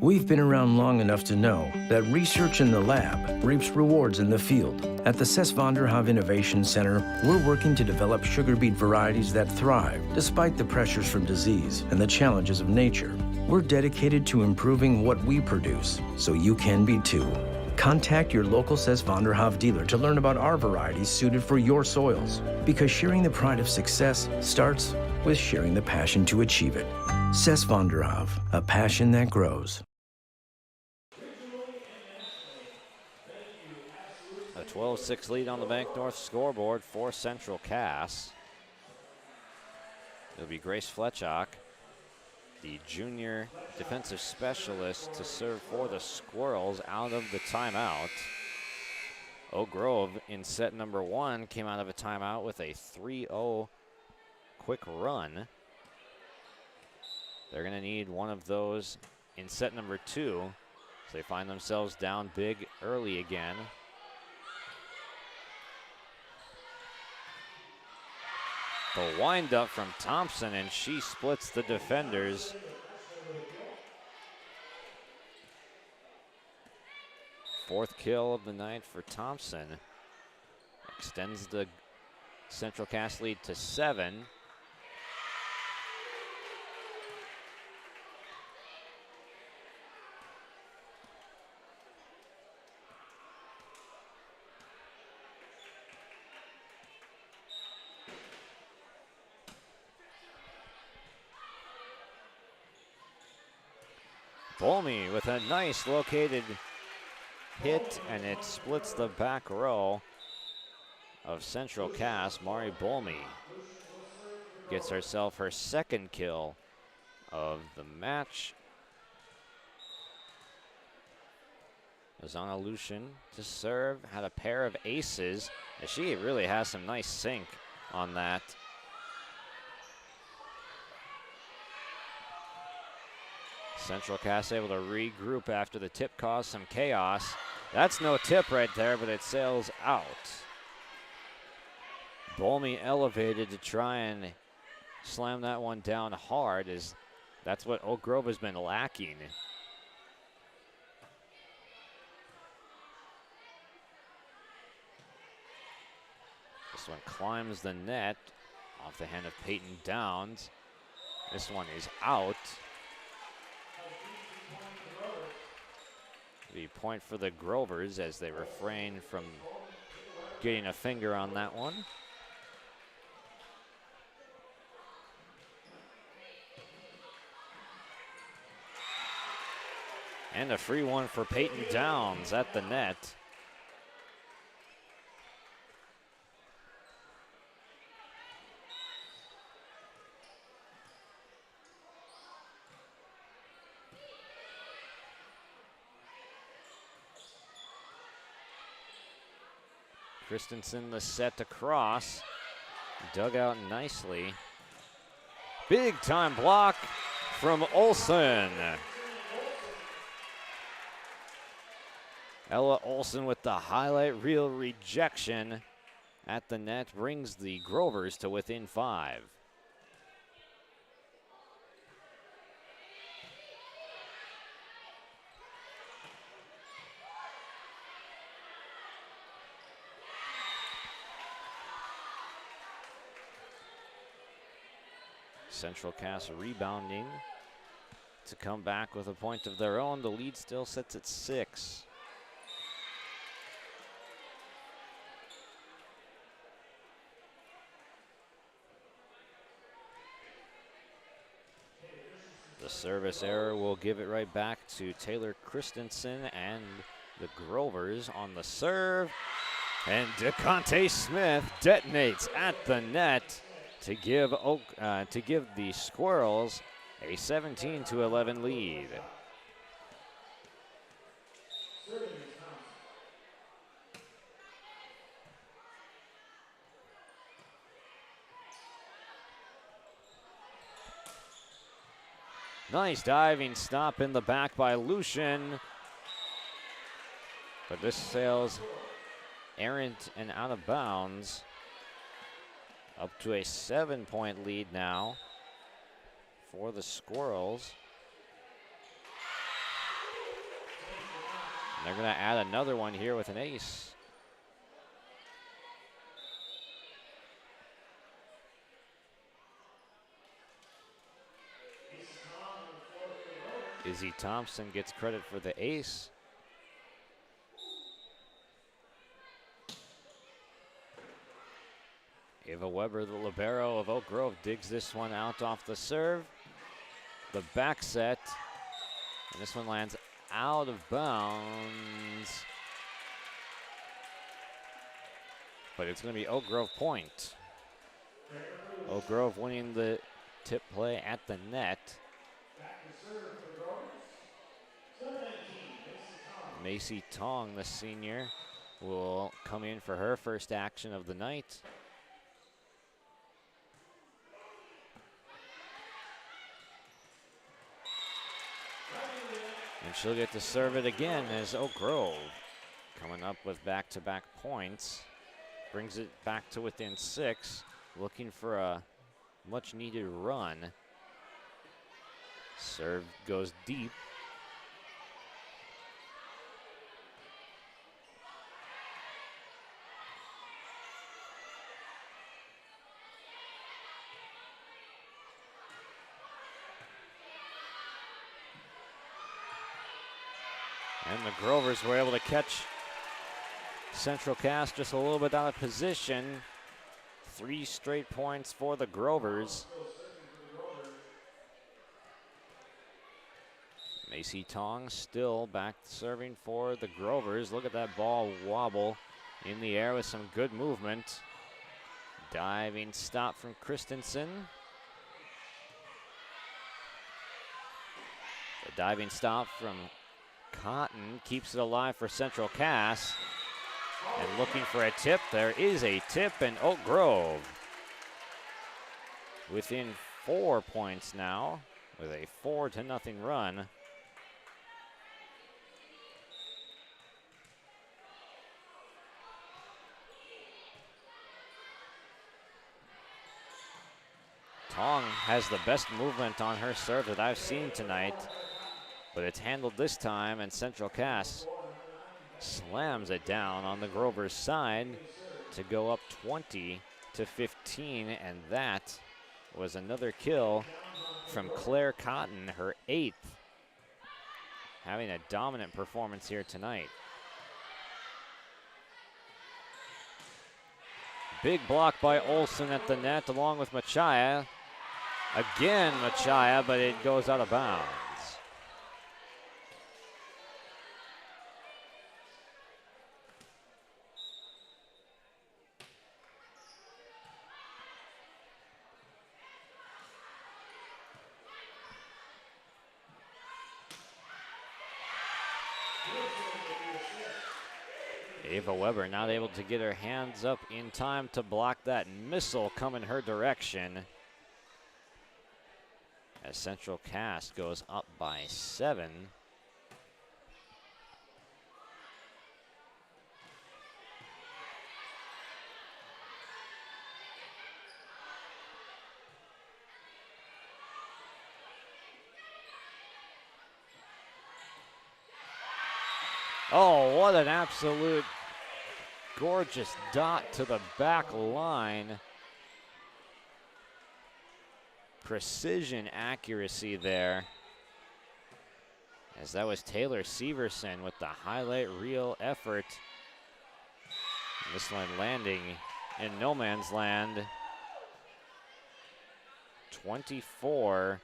We've been around long enough to know that research in the lab reaps rewards in the field. At the Cess van der Haaf Innovation Center, we're working to develop sugar beet varieties that thrive despite the pressures from disease and the challenges of nature. We're dedicated to improving what we produce, so you can be too. Contact your local Cess van der Haaf dealer to learn about our varieties suited for your soils. Because sharing the pride of success starts with sharing the passion to achieve it. Cess van der Haaf, a passion that grows. A 12-6 lead on the Bank North scoreboard for Central Cass. It'll be Grace Fletchock, the junior defensive specialist, to serve for the Squirrels out of the timeout. Oak Grove in set number 1 came out of a timeout with a 3-0 quick run. They're going to need one of those in set number 2, so they find themselves down big early again. The windup from Thompson, and she splits the defenders. Fourth kill of the night for Thompson. Extends the Central Cass lead to 7. Bolmy with a nice located hit, and it splits the back row of Central Cass. Mari Bolmy gets herself her second kill of the match. Ozana Lucian to serve, had a pair of aces. She really has some nice sink on that. Central Cass able to regroup after the tip caused some chaos. That's no tip right there, but it sails out. Bolmy elevated to try and slam that one down hard, as that's what Oak Grove has been lacking. This one climbs the net off the hand of Peyton Downs. This one is out. The point for the Grovers as they refrain from getting a finger on that one. And a free one for Peyton Downs at the net. Christensen the set across, dug out nicely. Big time block from Olsen. Ella Olsen with the highlight reel rejection at the net brings the Grovers to within 5. Central Cass rebounding to come back with a point of their own. The lead still sits at 6. The service error will give it right back to Taylor Christensen and the Grovers on the serve. And DeConte Smith detonates at the net to give the Squirrels a 17-11 lead. Nice diving stop in the back by Lucian. But this sails errant and out of bounds. Up to a 7-point lead now for the Squirrels. And they're going to add another one here with an ace. Izzy Thompson gets credit for the ace. Ava Weber, the libero of Oak Grove, digs this one out off the serve. The back set, and this one lands out of bounds. But it's going to be Oak Grove point. Oak Grove winning the tip play at the net. Macy Tong, the senior, will come in for her first action of the night. And she'll get to serve it again as Oak Grove coming up with back-to-back points. Brings it back to within 6, looking for a much-needed run. Serve goes deep. And the Grovers were able to catch Central Cass just a little bit out of position. 3 straight points for the Grovers. Macy Tong still back serving for the Grovers. Look at that ball wobble in the air with some good movement. Diving stop from Christensen. The diving stop from Cotton keeps it alive for Central Cass. And looking for a tip. There is a tip, and Oak Grove within 4 points now with a 4-0 run. Tong has the best movement on her serve that I've seen tonight, but it's handled this time, and Central Cass slams it down on the Grovers side to go up 20-15, and that was another kill from Claire Cotton, her 8th, having a dominant performance here tonight. Big block by Olsen at the net along with Machaya. Again Machaya, but it goes out of bounds. Ava Weber not able to get her hands up in time to block that missile coming her direction. As Central Cass goes up by 7. Oh, what an absolute gorgeous dot to the back line. Precision accuracy there. As that was Taylor Severson with the highlight reel effort. And this one landing in no man's land. 24-15.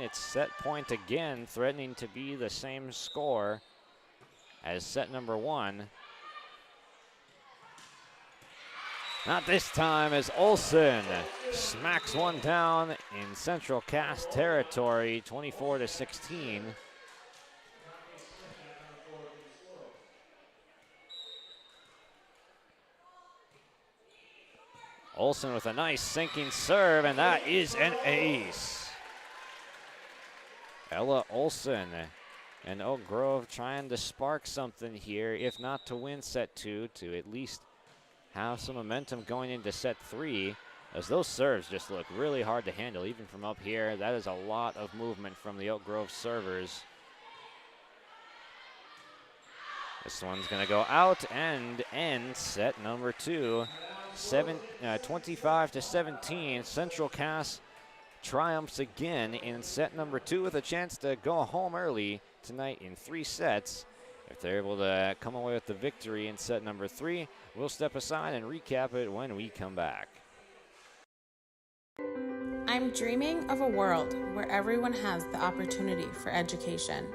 It's set point again, threatening to be the same score as set number 1. Not this time, as Olsen smacks one down in Central Cass territory, 24-16. Olsen with a nice sinking serve, and that is an ace. Ella Olson and Oak Grove trying to spark something here, if not to win set 2, to at least have some momentum going into set 3, as those serves just look really hard to handle, even from up here. That is a lot of movement from the Oak Grove servers. This one's going to go out and end set number 2. 25-17. Central Cass triumphs again in set number 2 with a chance to go home early tonight in 3 sets. If they're able to come away with the victory in set number 3, we'll step aside and recap it when we come back. I'm dreaming of a world where everyone has the opportunity for education,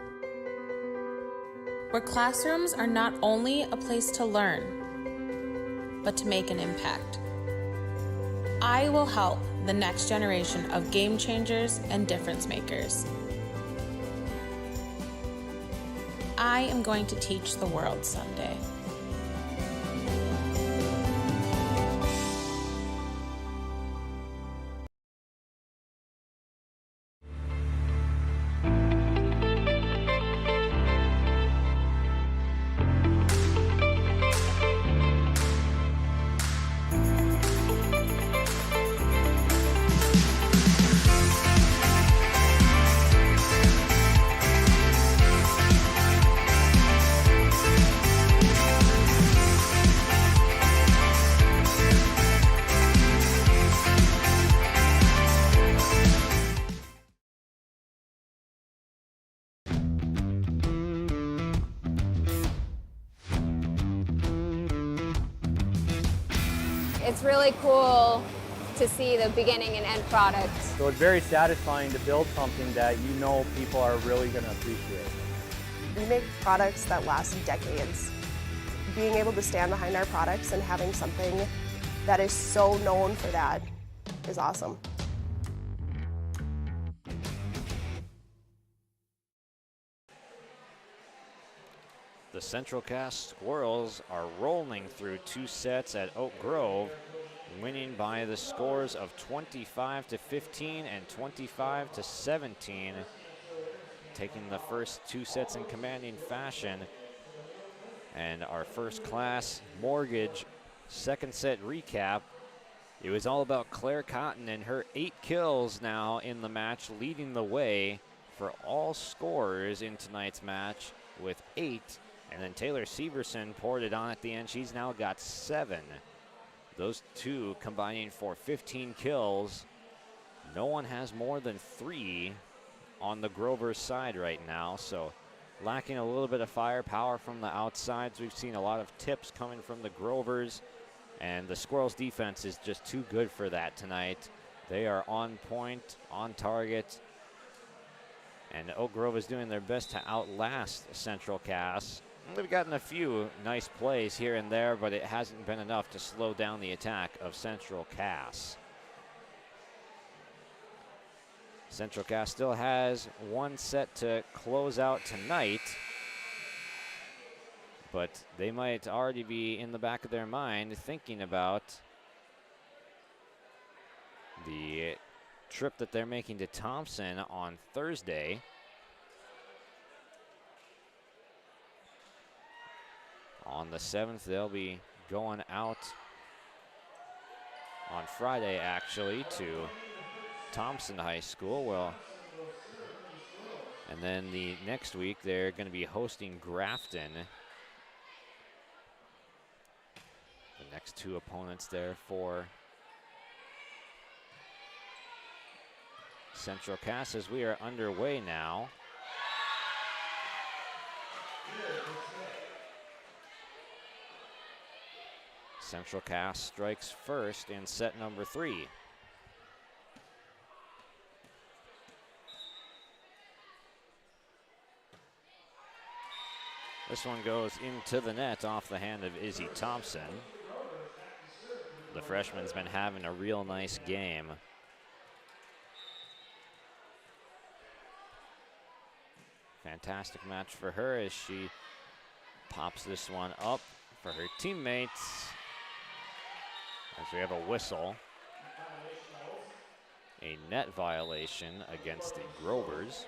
where classrooms are not only a place to learn, but to make an impact. I will help the next generation of game changers and difference makers. I am going to teach the world someday. It's really cool to see the beginning and end product. So it's very satisfying to build something that you know people are really going to appreciate. We make products that last decades. Being able to stand behind our products and having something that is so known for that is awesome. The Central Cass Squirrels are rolling through 2 sets at Oak Grove, winning by the scores of 25-15 and 25-17, taking the first 2 sets in commanding fashion. And our first class mortgage second set recap, it was all about Claire Cotton and her 8 kills now in the match, leading the way for all scorers in tonight's match with 8. And then Taylor Severson poured it on at the end. She's now got 7. Those 2 combining for 15 kills. No one has more than 3 on the Grovers side right now, so lacking a little bit of firepower from the outsides. We've seen a lot of tips coming from the Grovers, and the Squirrels defense is just too good for that tonight. They are on point, on target, and Oak Grove is doing their best to outlast Central Cass. They've gotten a few nice plays here and there, but it hasn't been enough to slow down the attack of Central Cass. Central Cass still has 1 set to close out tonight, but they might already be in the back of their mind thinking about the trip that they're making to Thompson on Thursday. On the 7th, they'll be going out on Friday, actually, to Thompson High School. Well, and then the next week, they're going to be hosting Grafton. The next 2 opponents there for Central Cass as we are underway now. Central Cass strikes first in set number 3. This one goes into the net off the hand of Izzy Thompson. The freshman's been having a real nice game. Fantastic match for her as she pops this one up for her teammates. As we have a whistle. A net violation against the Grovers.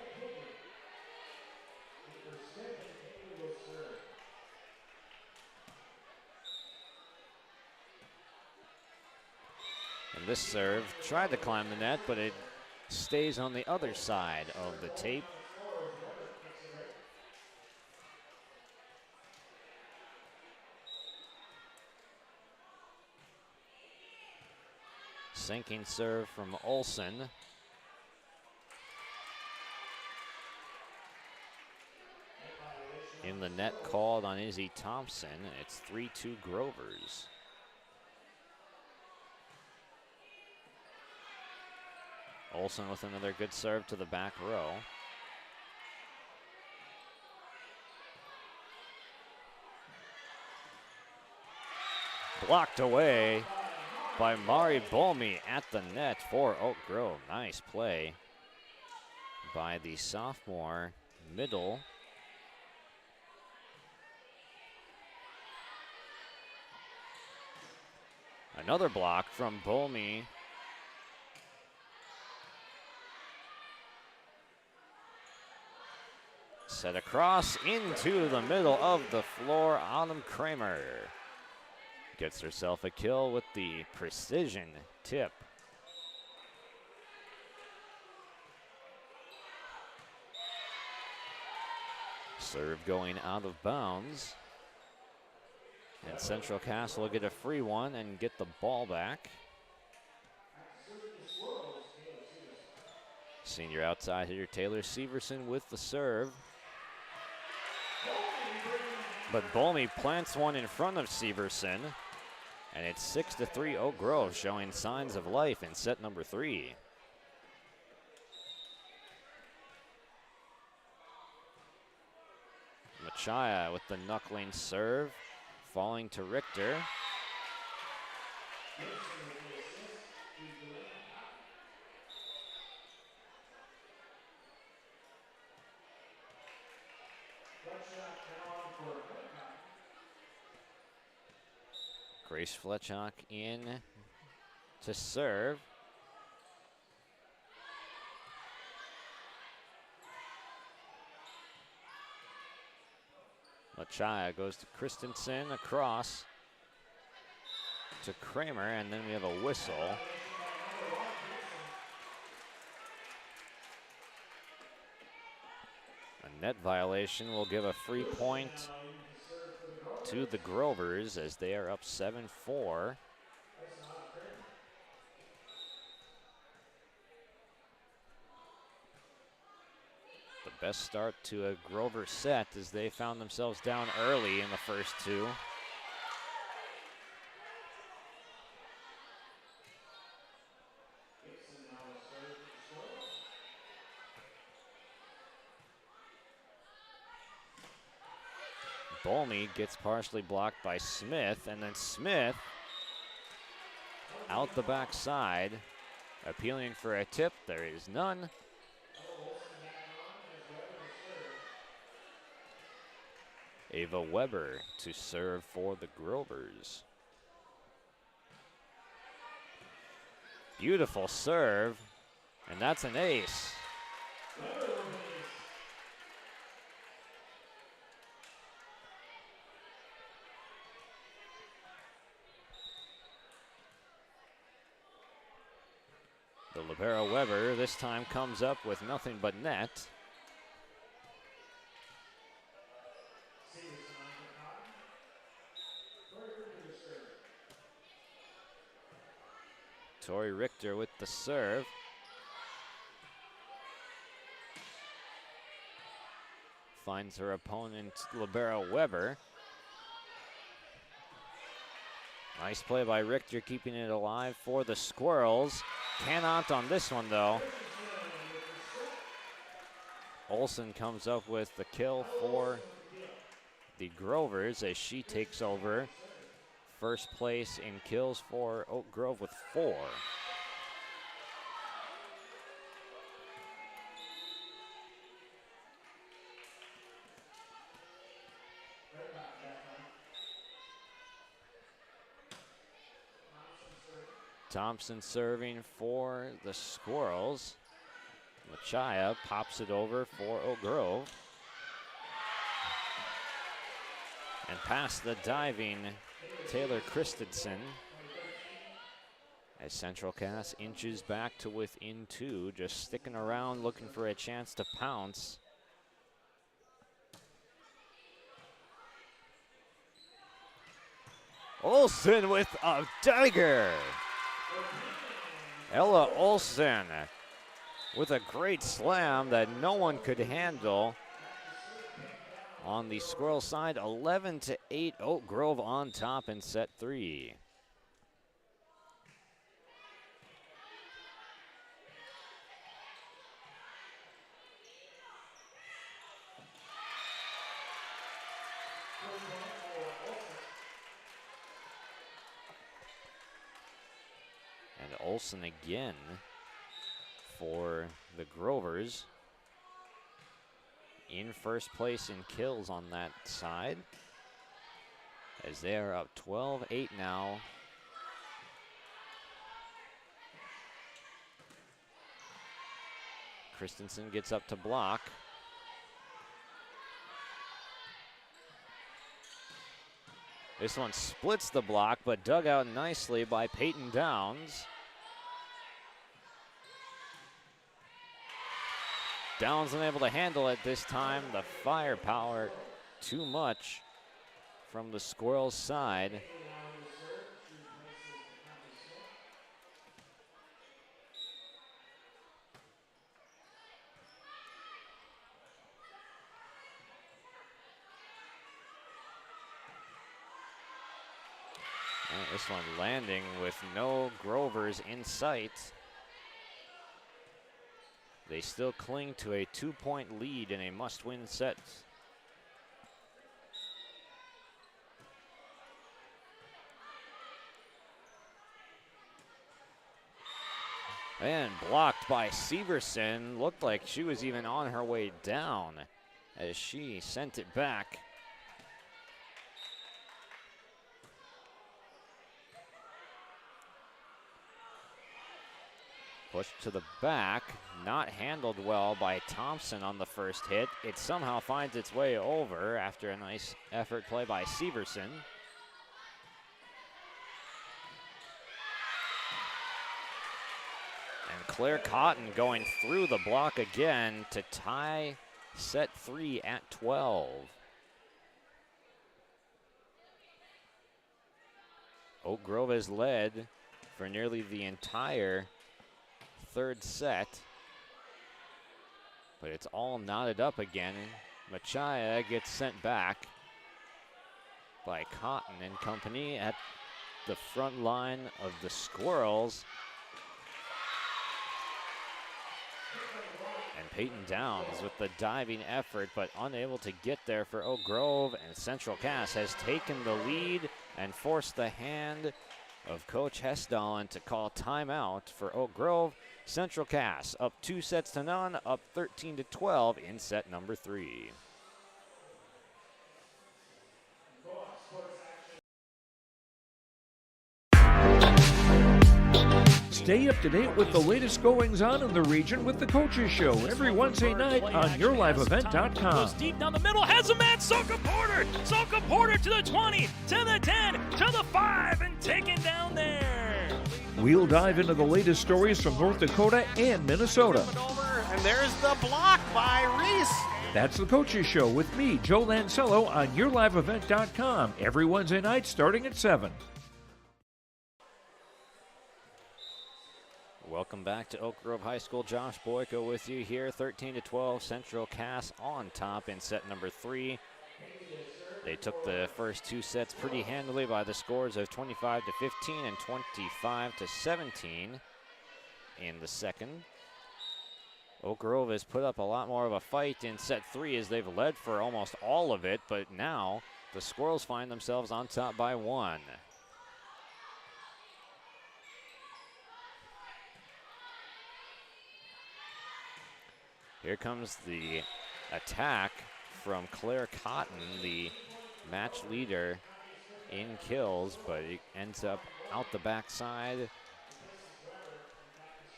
And this serve tried to climb the net, but it stays on the other side of the tape. Sinking serve from Olsen. In the net called on Izzy Thompson. It's 3-2 Grovers. Olsen with another good serve to the back row. Blocked away by Mari Bolmi at the net for Oak Grove. Nice play by the sophomore middle. Another block from Bolmi. Set across into the middle of the floor. Autumn Kramer gets herself a kill with the precision tip. Serve going out of bounds. And Central Castle will get a free one and get the ball back. Senior outside hitter Taylor Severson with the serve. But Bolmi plants one in front of Severson. And it's 6-3 Oak Grove, showing signs of life in set number 3. Machaya with the knuckling serve, falling to Richter. Grace Fletchock in to serve. Machaya goes to Christensen, across to Kramer, and then we have a whistle. A net violation will give a free point to the Grovers as they are up 7-4. The best start to a Grover set as they found themselves down early in the first two. Bolmi gets partially blocked by Smith, and then Smith out the backside, appealing for a tip. There is none. Ava Weber to serve for the Grovers. Beautiful serve, and that's an ace. The libero Weber this time comes up with nothing but net. Tori Richter with the serve. Finds her opponent, libero Weber. Nice play by Richter, keeping it alive for the Squirrels. Cannot on this one, though. Olsen comes up with the kill for the Grovers as she takes over first place in kills for Oak Grove with 4. Thompson serving for the Squirrels. Machaya pops it over for Oak Grove. And past the diving Taylor Christensen. As Central Cass inches back to within 2, just sticking around looking for a chance to pounce. Olsen with a dagger. Ella Olsen with a great slam that no one could handle. On the Squirrel side, 11-8, Oak Grove on top in set 3. And Olsen again for the Grovers. In first place in kills on that side, as they are up 12-8 now. Christensen gets up to block. This one splits the block, but dug out nicely by Peyton Downs. Downs unable to handle it this time. The firepower too much from the Squirrels' side. And this one landing with no Grovers in sight. They still cling to a 2-point lead in a must-win set. And blocked by Severson. Looked like she was even on her way down as she sent it back. Pushed to the back, not handled well by Thompson on the first hit. It somehow finds its way over after a nice effort play by Severson. And Claire Cotton going through the block again to tie set 3 at 12. Oak Grove has led for nearly the entire third set, but it's all knotted up again. Machaya gets sent back by Cotton and company at the front line of the Squirrels. And Peyton Downs with the diving effort, but unable to get there for Oak Grove, and Central Cass has taken the lead and forced the hand of Coach Hessdalen to call timeout for Oak Grove. Central Cass up 2-0, up 13-12 in set number 3. Stay up to date with the latest goings-on in the region with the Coaches Show every Wednesday night on YourLiveEvent.com. Goes deep down the middle, has a man, Soka Porter! Soka Porter to the 20, to the 10, to the 5, and taken down there. We'll dive into the latest stories from North Dakota and Minnesota. And there's the block by Reese. That's the Coaches Show with me, Joe Lancello, on YourLiveEvent.com every Wednesday night starting at 7. Welcome back to Oak Grove High School. Josh Boyko with you here. 13-12, Central Cass on top in set number 3. They took the first 2 sets pretty handily by the scores of 25-15 and 25-17 in the second. Oak Grove has put up a lot more of a fight in set 3 as they've led for almost all of it, but now the Squirrels find themselves on top by 1. Here comes the attack from Claire Cotton, the match leader in kills, but it ends up out the backside.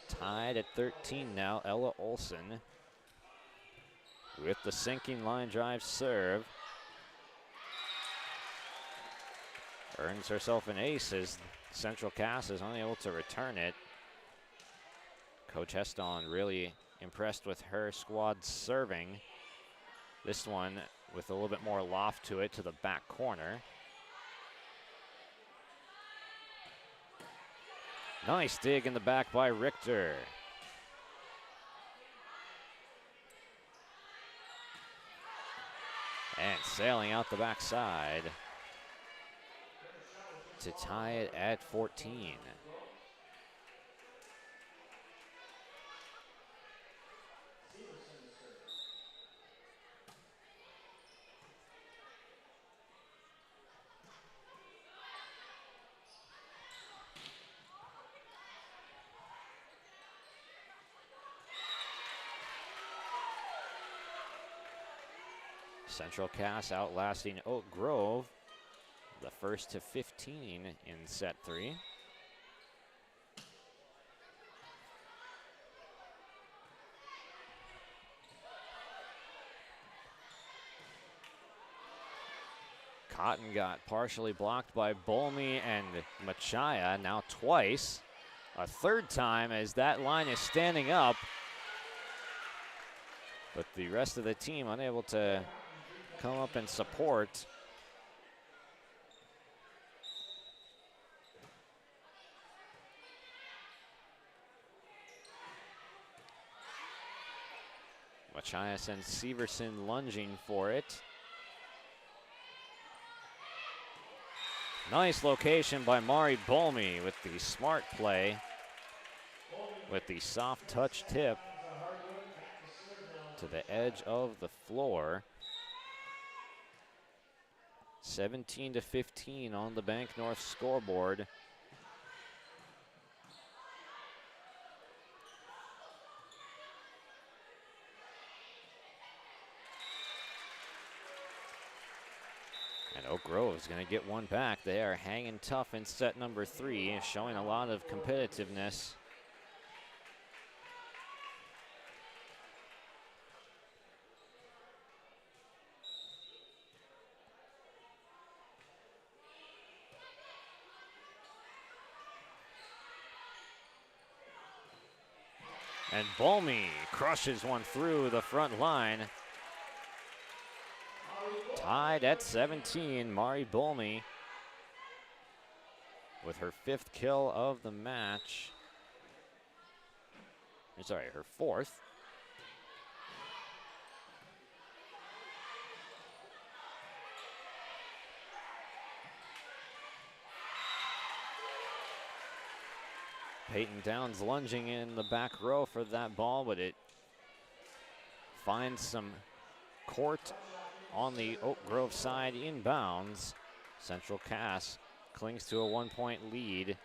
Tied at 13 now, Ella Olsen with the sinking line drive serve. Earns herself an ace as Central Cass is unable to return it. Coach Heston really impressed with her squad serving. This one with a little bit more loft to it to the back corner. Nice dig in the back by Richter. And sailing out the backside to tie it at 14. Central Cass outlasting Oak Grove, the first to 15 in set 3. Cotton got partially blocked by Bolmy and Machaya, now twice. A third time as that line is standing up. But the rest of the team unable to come up and support. Machias and Severson lunging for it. Nice location by Mari Bolmy with the smart play, with the soft touch tip to the edge of the floor. 17-15 on the Bank North scoreboard. And Oak Grove is going to get one back. They are hanging tough in set number 3, showing a lot of competitiveness. And Bolmy crushes one through the front line. Tied at 17, Mari Bolmy with her 5th kill of the match. Sorry, her 4th. Peyton Downs lunging in the back row for that ball, but it finds some court on the Oak Grove side inbounds. Central Cass clings to a 1-point lead.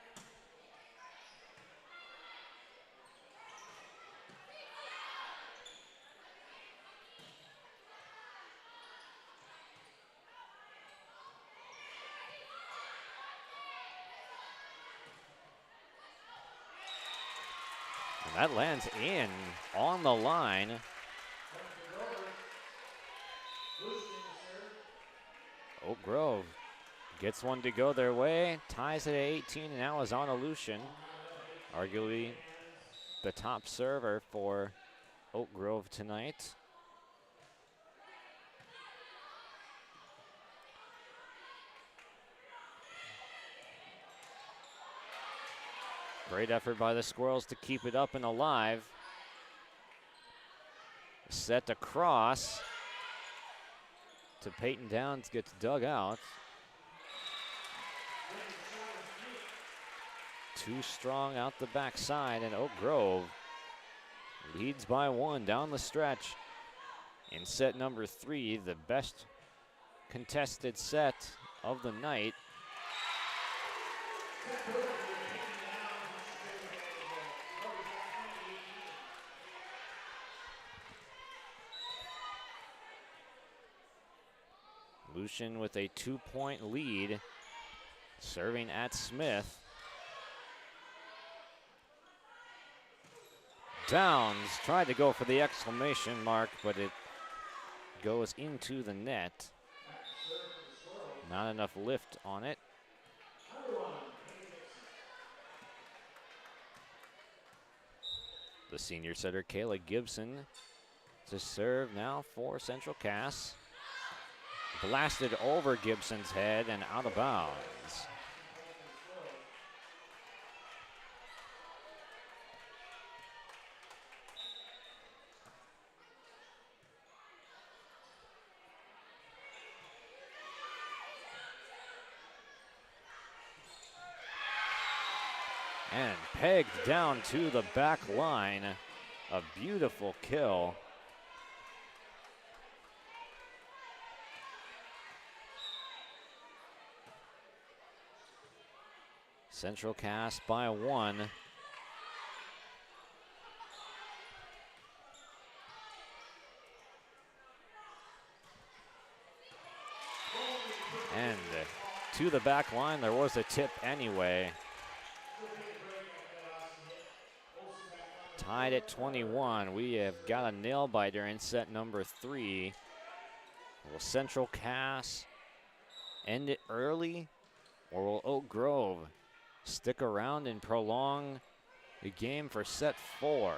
And that lands in on the line. Oak Grove gets one to go their way, ties it at 18, and now is on Aleutian. Arguably the top server for Oak Grove tonight. Great effort by the Squirrels to keep it up and alive. Set across to Peyton Downs, gets dug out. Too strong out the backside, and Oak Grove leads by 1 down the stretch in set number 3, the best contested set of the night. Lucian with a 2-point lead, serving at Smith. Downs tried to go for the exclamation mark, but it goes into the net. Not enough lift on it. The senior setter, Kayla Gibson, to serve now for Central Cass. Blasted over Gibson's head and out of bounds. And pegged down to the back line. A beautiful kill. Central Cass by 1. And to the back line, there was a tip anyway. Tied at 21. We have got a nail biter in set number 3. Will Central Cass end it early, or will Oak Grove stick around and prolong the game for set 4?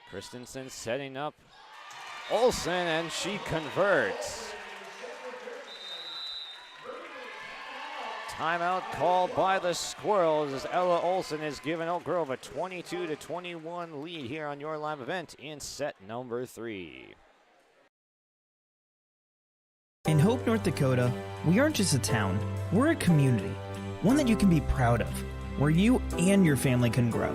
Christensen setting up Olsen, and she converts. Timeout called by the Squirrels as Ella Olsen has given Oak Grove a 22-21 lead here on your live event in set number 3. In Hope, North Dakota, we aren't just a town, we're a community, one that you can be proud of, where you and your family can grow.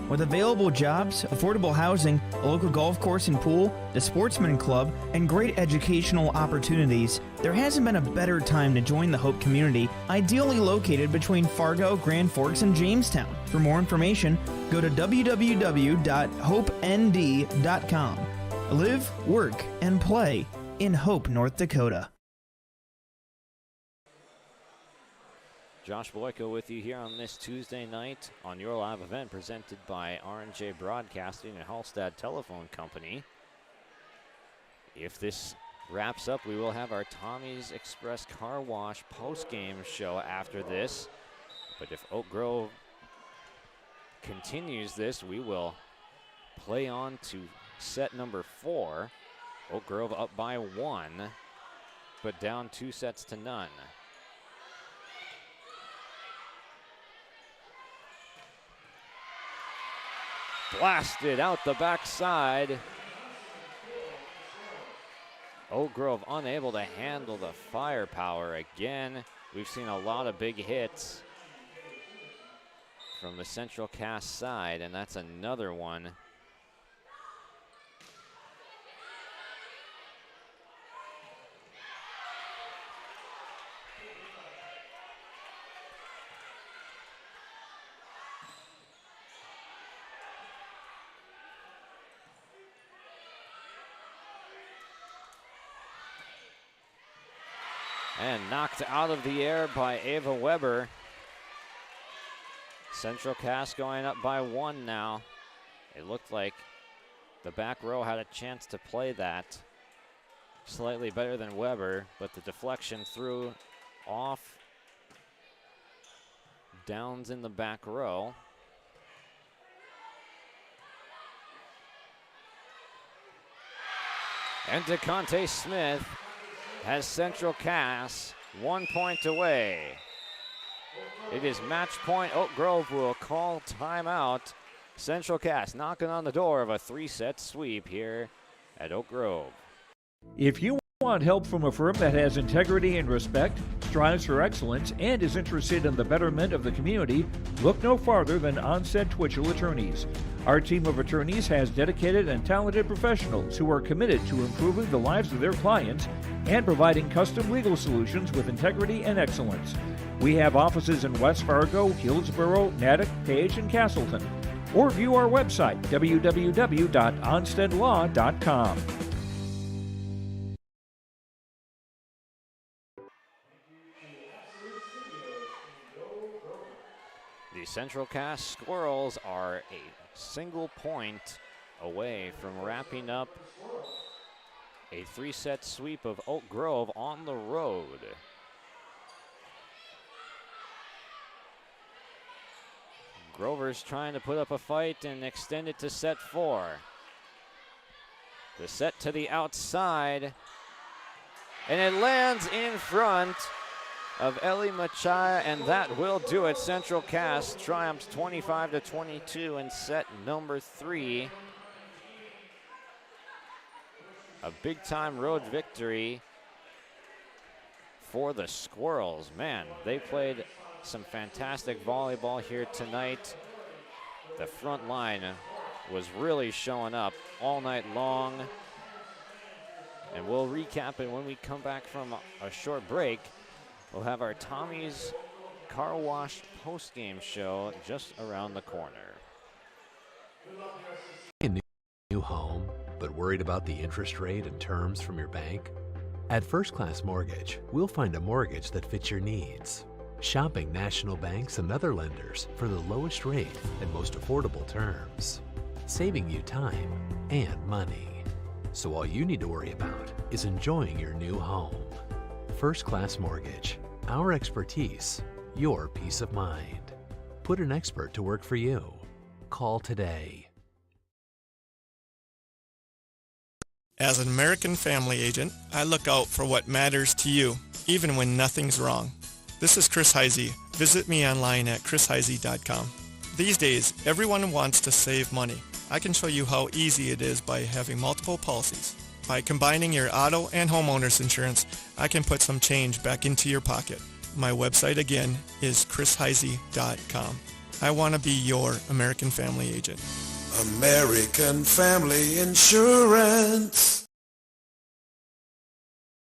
With available jobs, affordable housing, a local golf course and pool, the Sportsman Club, and great educational opportunities, there hasn't been a better time to join the Hope community, ideally located between Fargo, Grand Forks, and Jamestown. For more information, go to www.hopend.com. Live, work, and play in Hope, North Dakota. Josh Boyko with you here on this Tuesday night on your live event presented by R&J Broadcasting and Hallstatt Telephone Company. If this wraps up, we will have our Tommy's Express Car Wash post-game show after this. But if Oak Grove continues this, we will play on to set number 4. Oak Grove up by 1, but down 2 sets to none. Blasted out the backside. Oak Grove unable to handle the firepower again. We've seen a lot of big hits from the Central Cass side, and that's another one. And knocked out of the air by Ava Weber. Central Cass going up by 1 now. It looked like the back row had a chance to play that slightly better than Weber, but the deflection threw off Downs in the back row. And DeConte Smith has Central Cass 1 point away. It is match point. Oak Grove will call timeout. Central Cass knocking on the door of a 3-set sweep here at Oak Grove. If you want help from a firm that has integrity and respect, strives for excellence, and is interested in the betterment of the community, look no farther than Onstead Twitchell Attorneys. Our team of attorneys has dedicated and talented professionals who are committed to improving the lives of their clients and providing custom legal solutions with integrity and excellence. We have offices in West Fargo, Hillsborough, Natick, Page, and Castleton. Or view our website, www.onsteadlaw.com. The Central Cass Squirrels are a single point away from wrapping up a 3-set sweep of Oak Grove on the road. Grover's trying to put up a fight and extend it to set 4. The set to the outside, and it lands in front of Eli Machaya, and that will do it. Central Cass triumphs 25-22 in set number 3. A big-time road victory for the Squirrels. Man, they played some fantastic volleyball here tonight. The front line was really showing up all night long. And we'll recap it when we come back from a short break. We'll have our Tommy's Car Wash post-game show just around the corner. A new home, but worried about the interest rate and terms from your bank? At First Class Mortgage, we'll find a mortgage that fits your needs. Shopping national banks and other lenders for the lowest rate and most affordable terms, saving you time and money. So all you need to worry about is enjoying your new home. First Class Mortgage, our expertise, your peace of mind. Put an expert to work for you. Call today. As an American Family Agent, I look out for what matters to you, even when nothing's wrong. This is Chris Heisey. Visit me online at chrisheisey.com. These days, everyone wants to save money. I can show you how easy it is by having multiple policies. By combining your auto and homeowner's insurance, I can put some change back into your pocket. My website again is chrisheisey.com. I want to be your American Family Agent. American Family Insurance.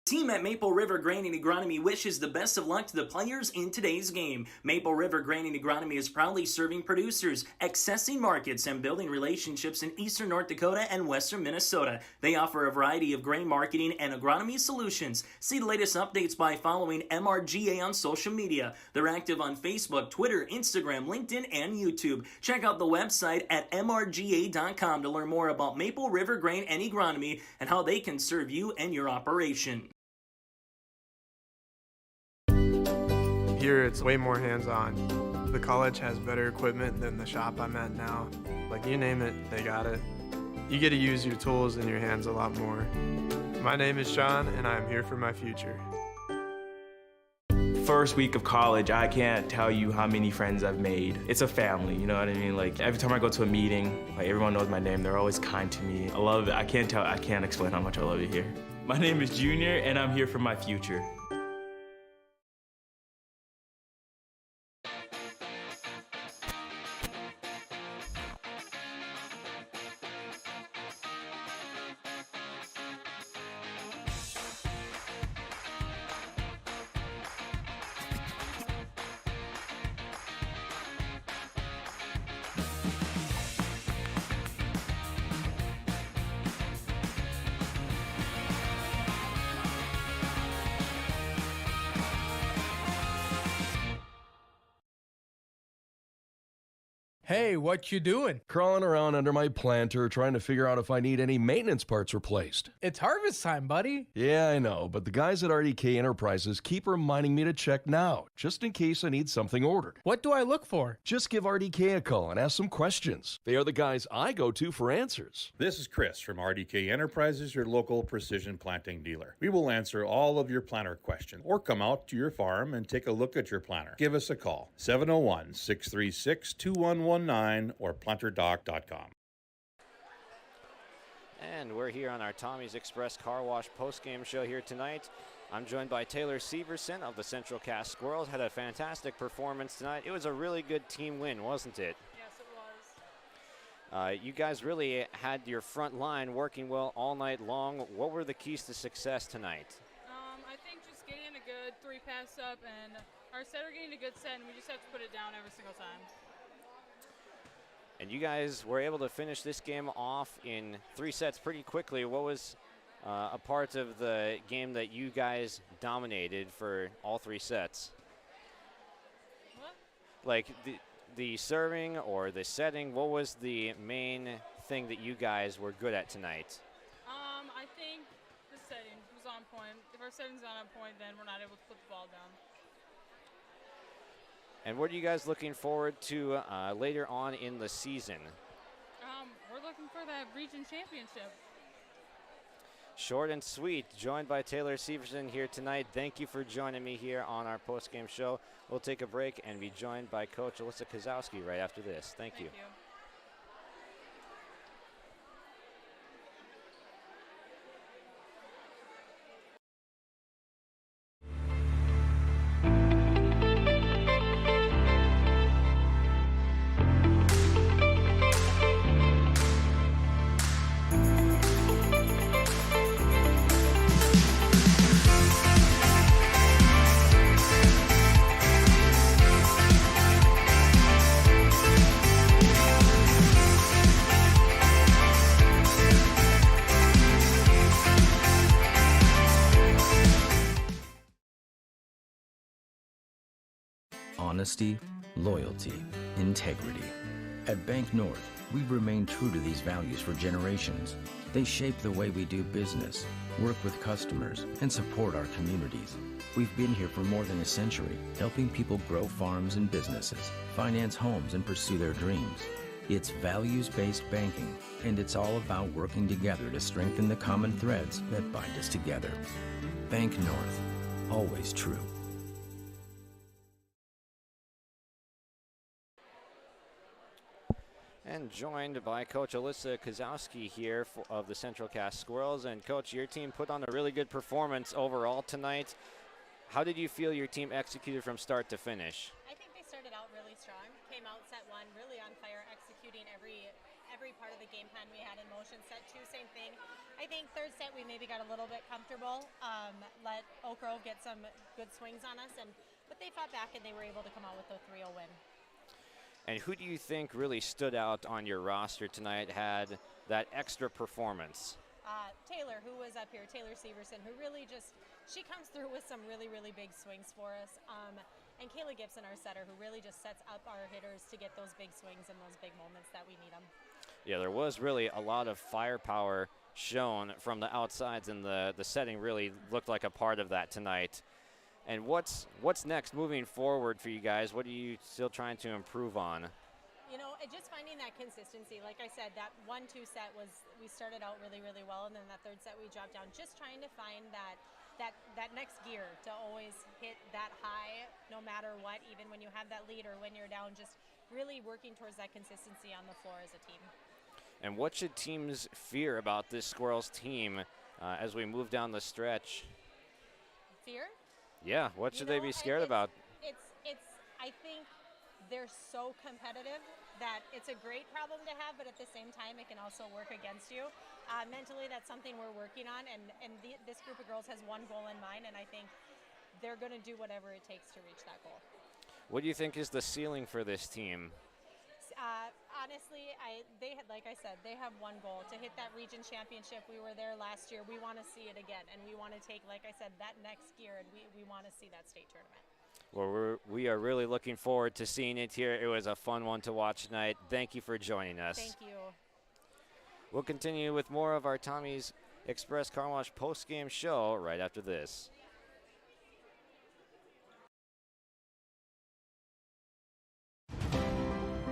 Team at Maple River Grain and Agronomy wishes the best of luck to the players in today's game. Maple River Grain and Agronomy is proudly serving producers, accessing markets, and building relationships in eastern North Dakota and western Minnesota. They offer a variety of grain marketing and agronomy solutions. See the latest updates by following MRGA on social media. They're active on Facebook, Twitter, Instagram, LinkedIn, and YouTube. Check out the website at mrga.com to learn more about Maple River Grain and Agronomy and how they can serve you and your operation. Here it's way more hands-on. The college has better equipment than the shop I'm at now. Like, you name it, they got it. You get to use your tools and your hands a lot more. My name is Sean, and I'm here for my future. First week of college, I can't tell you how many friends I've made. It's a family, you know what I mean? Like, every time I go to a meeting, like, everyone knows my name. They're always kind to me. I love it. I can't explain how much I love it here. My name is Junior, and I'm here for my future. Hey, what you doing? Crawling around under my planter trying to figure out if I need any maintenance parts replaced. It's harvest time, buddy. Yeah, I know, but the guys at RDK Enterprises keep reminding me to check now, just in case I need something ordered. What do I look for? Just give RDK a call and ask some questions. They are the guys I go to for answers. This is Chris from RDK Enterprises, your local precision planting dealer. We will answer all of your planter questions or come out to your farm and take a look at your planter. Give us a call, 701-636-2119 or planterdoc.com. And we're here on our Tommy's Express Car Wash post-game show here tonight. I'm joined by Taylor Severson of the Central Cass Squirrels. Had a fantastic performance tonight. It was a really good team win, wasn't it? Yes, it was. You guys really had your front line working well all night long. What were the keys to success tonight? I think just getting a good 3-pass up, and our setter getting a good set, and we just have to put it down every single time. And you guys were able to finish this game off in 3 sets pretty quickly. What was a part of the game that you guys dominated for all 3 sets? What? Like the serving or the setting, what was the main thing that you guys were good at tonight? I think the setting was on point. If our setting's not on point, then we're not able to put the ball down. And what are you guys looking forward to later on in the season? We're looking for that region championship. Short and sweet, joined by Taylor Severson here tonight. Thank you for joining me here on our post-game show. We'll take a break and be joined by Coach Alyssa Kozowski right after this. Thank you. Honesty, loyalty, integrity. At Bank North, we've remained true to these values for generations. They shape the way we do business, work with customers, and support our communities. We've been here for more than a century, helping people grow farms and businesses, finance homes, and pursue their dreams. It's values-based banking, and it's all about working together to strengthen the common threads that bind us together. Bank North, always true. And joined by Coach Alyssa Kozowski here of the Central Cass Squirrels. And Coach, your team put on a really good performance overall tonight. How did you feel your team executed from start to finish? I think they started out really strong, came out set one, really on fire, executing every part of the game plan we had in motion. Set two, same thing. I think third set we maybe got a little bit comfortable, let Oak Grove get some good swings on us, but they fought back and they were able to come out with a 3-0 win. And who do you think really stood out on your roster tonight, had that extra performance? Taylor, who was up here, Taylor Severson, who really she comes through with some really, really big swings for us. And Kayla Gibson, our setter, who really just sets up our hitters to get those big swings and those big moments that we need them. Yeah, there was really a lot of firepower shown from the outsides, and the setting really looked like a part of that tonight. And what's next moving forward for you guys? What are you still trying to improve on? You know, just finding that consistency. Like I said, that 1-2 set we started out really, really well, and then that third set we dropped down. Just trying to find that next gear to always hit that high no matter what, even when you have that lead or when you're down, just really working towards that consistency on the floor as a team. And what should teams fear about this Squirrels team as we move down the stretch? Fear? Yeah, what should they be scared about? I think they're so competitive that it's a great problem to have, but at the same time, it can also work against you. Mentally, that's something we're working on, and this group of girls has one goal in mind, and I think they're going to do whatever it takes to reach that goal. What do you think is the ceiling for this team? Honestly, like I said, they have one goal, to hit that region championship. We were there last year. We want to see it again, and we want to take, like I said, that next gear, and we want to see that state tournament. Well, we are really looking forward to seeing it here. It was a fun one to watch tonight. Thank you for joining us. Thank you. We'll continue with more of our Tommy's Express Car Wash post-game show right after this.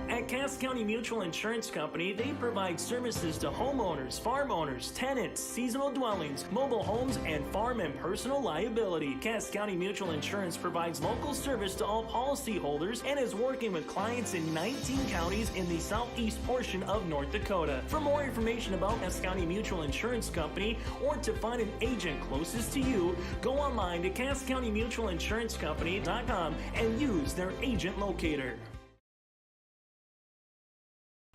At Cass County Mutual Insurance Company, they provide services to homeowners, farm owners, tenants, seasonal dwellings, mobile homes, and farm and personal liability. Cass County Mutual Insurance provides local service to all policyholders and is working with clients in 19 counties in the southeast portion of North Dakota. For more information about Cass County Mutual Insurance Company or to find an agent closest to you, go online to CassCountyMutualInsuranceCompany.com and use their agent locator.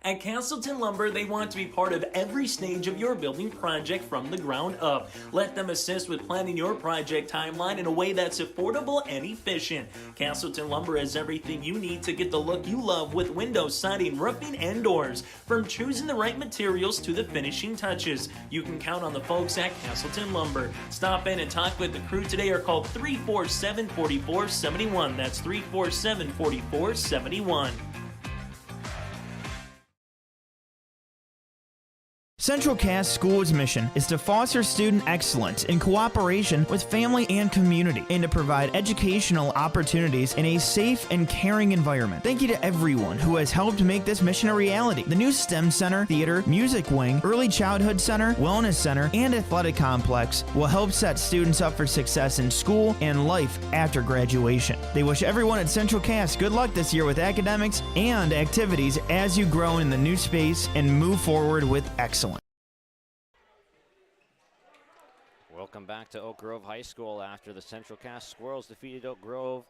At Castleton Lumber, they want to be part of every stage of your building project from the ground up. Let them assist with planning your project timeline in a way that's affordable and efficient. Castleton Lumber has everything you need to get the look you love with windows, siding, roofing, and doors. From choosing the right materials to the finishing touches, you can count on the folks at Castleton Lumber. Stop in and talk with the crew today or call 347-4471. That's 347-4471. Central Cass School's mission is to foster student excellence in cooperation with family and community and to provide educational opportunities in a safe and caring environment. Thank you to everyone who has helped make this mission a reality. The new STEM Center, Theater, Music Wing, Early Childhood Center, Wellness Center, and Athletic Complex will help set students up for success in school and life after graduation. They wish everyone at Central Cass good luck this year with academics and activities as you grow in the new space and move forward with excellence. Welcome back to Oak Grove High School after the Central Cass Squirrels defeated Oak Grove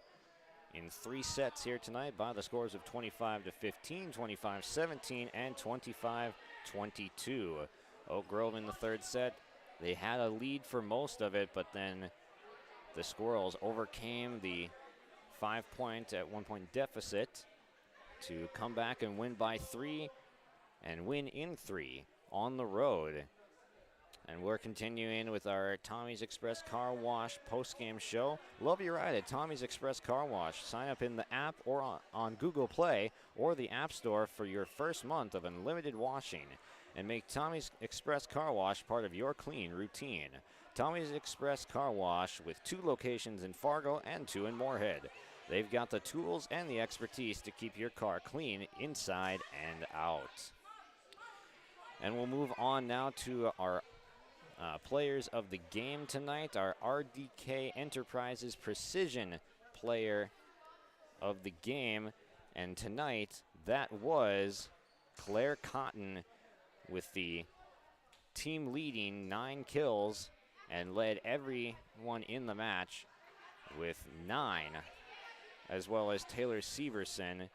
in 3 sets here tonight by the scores of 25-15, 25-17, and 25-22. Oak Grove in the 3rd set, they had a lead for most of it, but then the Squirrels overcame the 5-point at 1-point deficit to come back and win by 3 and win in 3 on the road. And we're continuing with our Tommy's Express Car Wash post-game show. Love your ride at Tommy's Express Car Wash. Sign up in the app or on Google Play or the App Store for your first month of unlimited washing. And make Tommy's Express Car Wash part of your clean routine. Tommy's Express Car Wash with 2 locations in Fargo and 2 in Moorhead. They've got the tools and the expertise to keep your car clean inside and out. And we'll move on now to our players of the game tonight. Our RDK Enterprises Precision player of the game. And tonight, that was Claire Cotton with the team leading 9 kills and led everyone in the match with 9, as well as Taylor Severson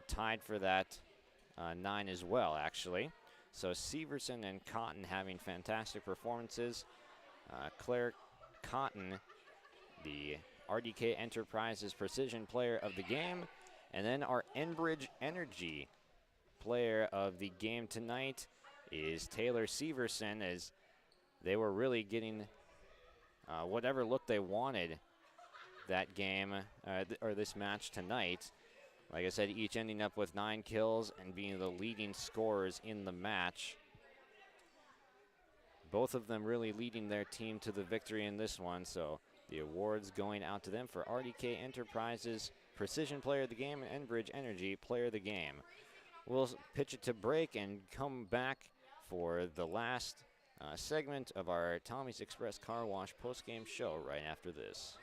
tied for that 9 as well, actually. So Severson and Cotton having fantastic performances. Claire Cotton, the RDK Enterprises Precision player of the game. And then our Enbridge Energy player of the game tonight is Taylor Severson, as they were really getting whatever look they wanted that game, or this match tonight. Like I said, each ending up with 9 kills and being the leading scorers in the match. Both of them really leading their team to the victory in this one, so the awards going out to them for RDK Enterprises Precision Player of the Game and Enbridge Energy Player of the Game. We'll pitch it to break and come back for the last segment of our Tommy's Express Car Wash post-game show right after this.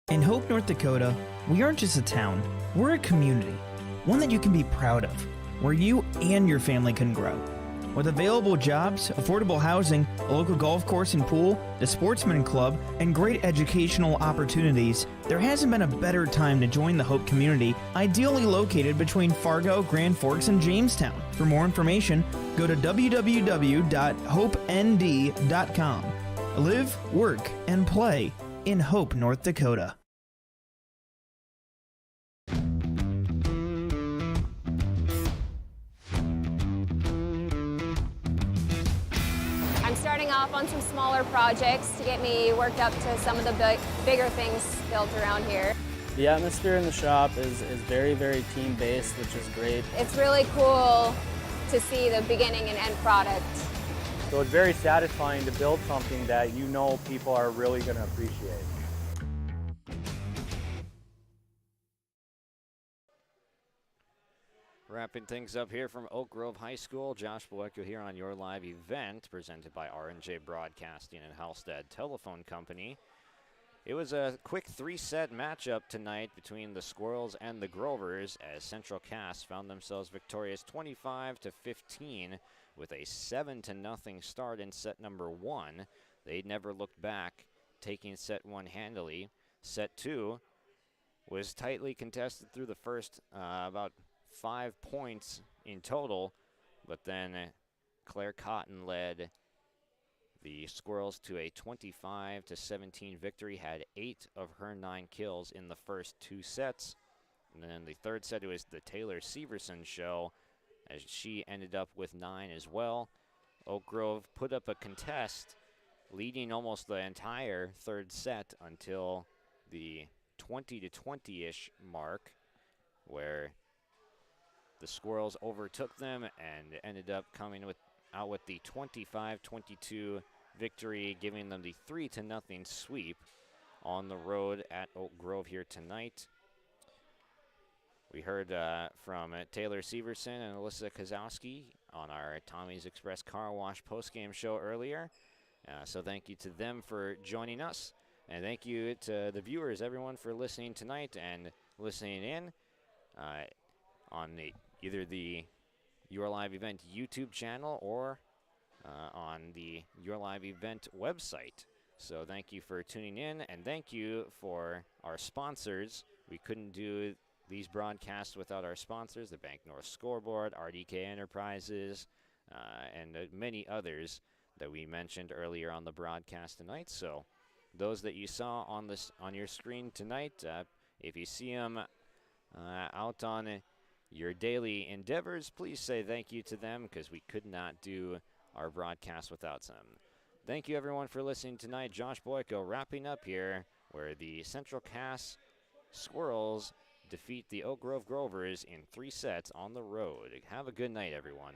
In Hope, North Dakota, we aren't just a town, we're a community, one that you can be proud of, where you and your family can grow. With available jobs, affordable housing, a local golf course and pool, the Sportsman Club, and great educational opportunities, there hasn't been a better time to join the Hope community, ideally located between Fargo, Grand Forks, and Jamestown. For more information, go to www.hopend.com. Live, work, and play in Hope, North Dakota. I'm starting off on some smaller projects to get me worked up to some of the bigger things built around here. The atmosphere in the shop is very, very team-based, which is great. It's really cool to see the beginning and end product. So it's very satisfying to build something that you know people are really going to appreciate. Wrapping things up here from Oak Grove High School, Josh Boyko here on your live event presented by R&J Broadcasting and Halstead Telephone Company. It was a quick 3-set matchup tonight between the Squirrels and the Grovers, as Central Cass found themselves victorious 25-15 with a 7-0 start in set number 1. They'd never looked back, taking set 1 handily. Set 2 was tightly contested through the first about 5 points in total, but then Claire Cotton led the Squirrels to a 25-17 victory, had 8 of her 9 kills in the first 2 sets. And then the third set, it was the Taylor Severson show, as she ended up with 9 as well. Oak Grove put up a contest, leading almost the entire third set until the 20-20-ish mark, where the Squirrels overtook them and ended up coming out with the 25-22 victory, giving them the 3-0 sweep on the road at Oak Grove here tonight. We heard from Taylor Severson and Alyssa Kozowski on our Tommy's Express Car Wash postgame show earlier. So thank you to them for joining us. And thank you to the viewers, everyone, for listening tonight and listening in on either the Your Live Event YouTube channel or on the Your Live Event website. So thank you for tuning in, and thank you for our sponsors. We couldn't do these broadcasts without our sponsors, the Bank North Scoreboard, RDK Enterprises, and many others that we mentioned earlier on the broadcast tonight. So those that you saw on your screen tonight, if you see them out on your daily endeavors, please say thank you to them, because we could not do our broadcast without them. Thank you, everyone, for listening tonight. Josh Boyko wrapping up here, where the Central Cass Squirrels defeat the Oak Grove Grovers in 3 sets on the road. Have a good night, everyone.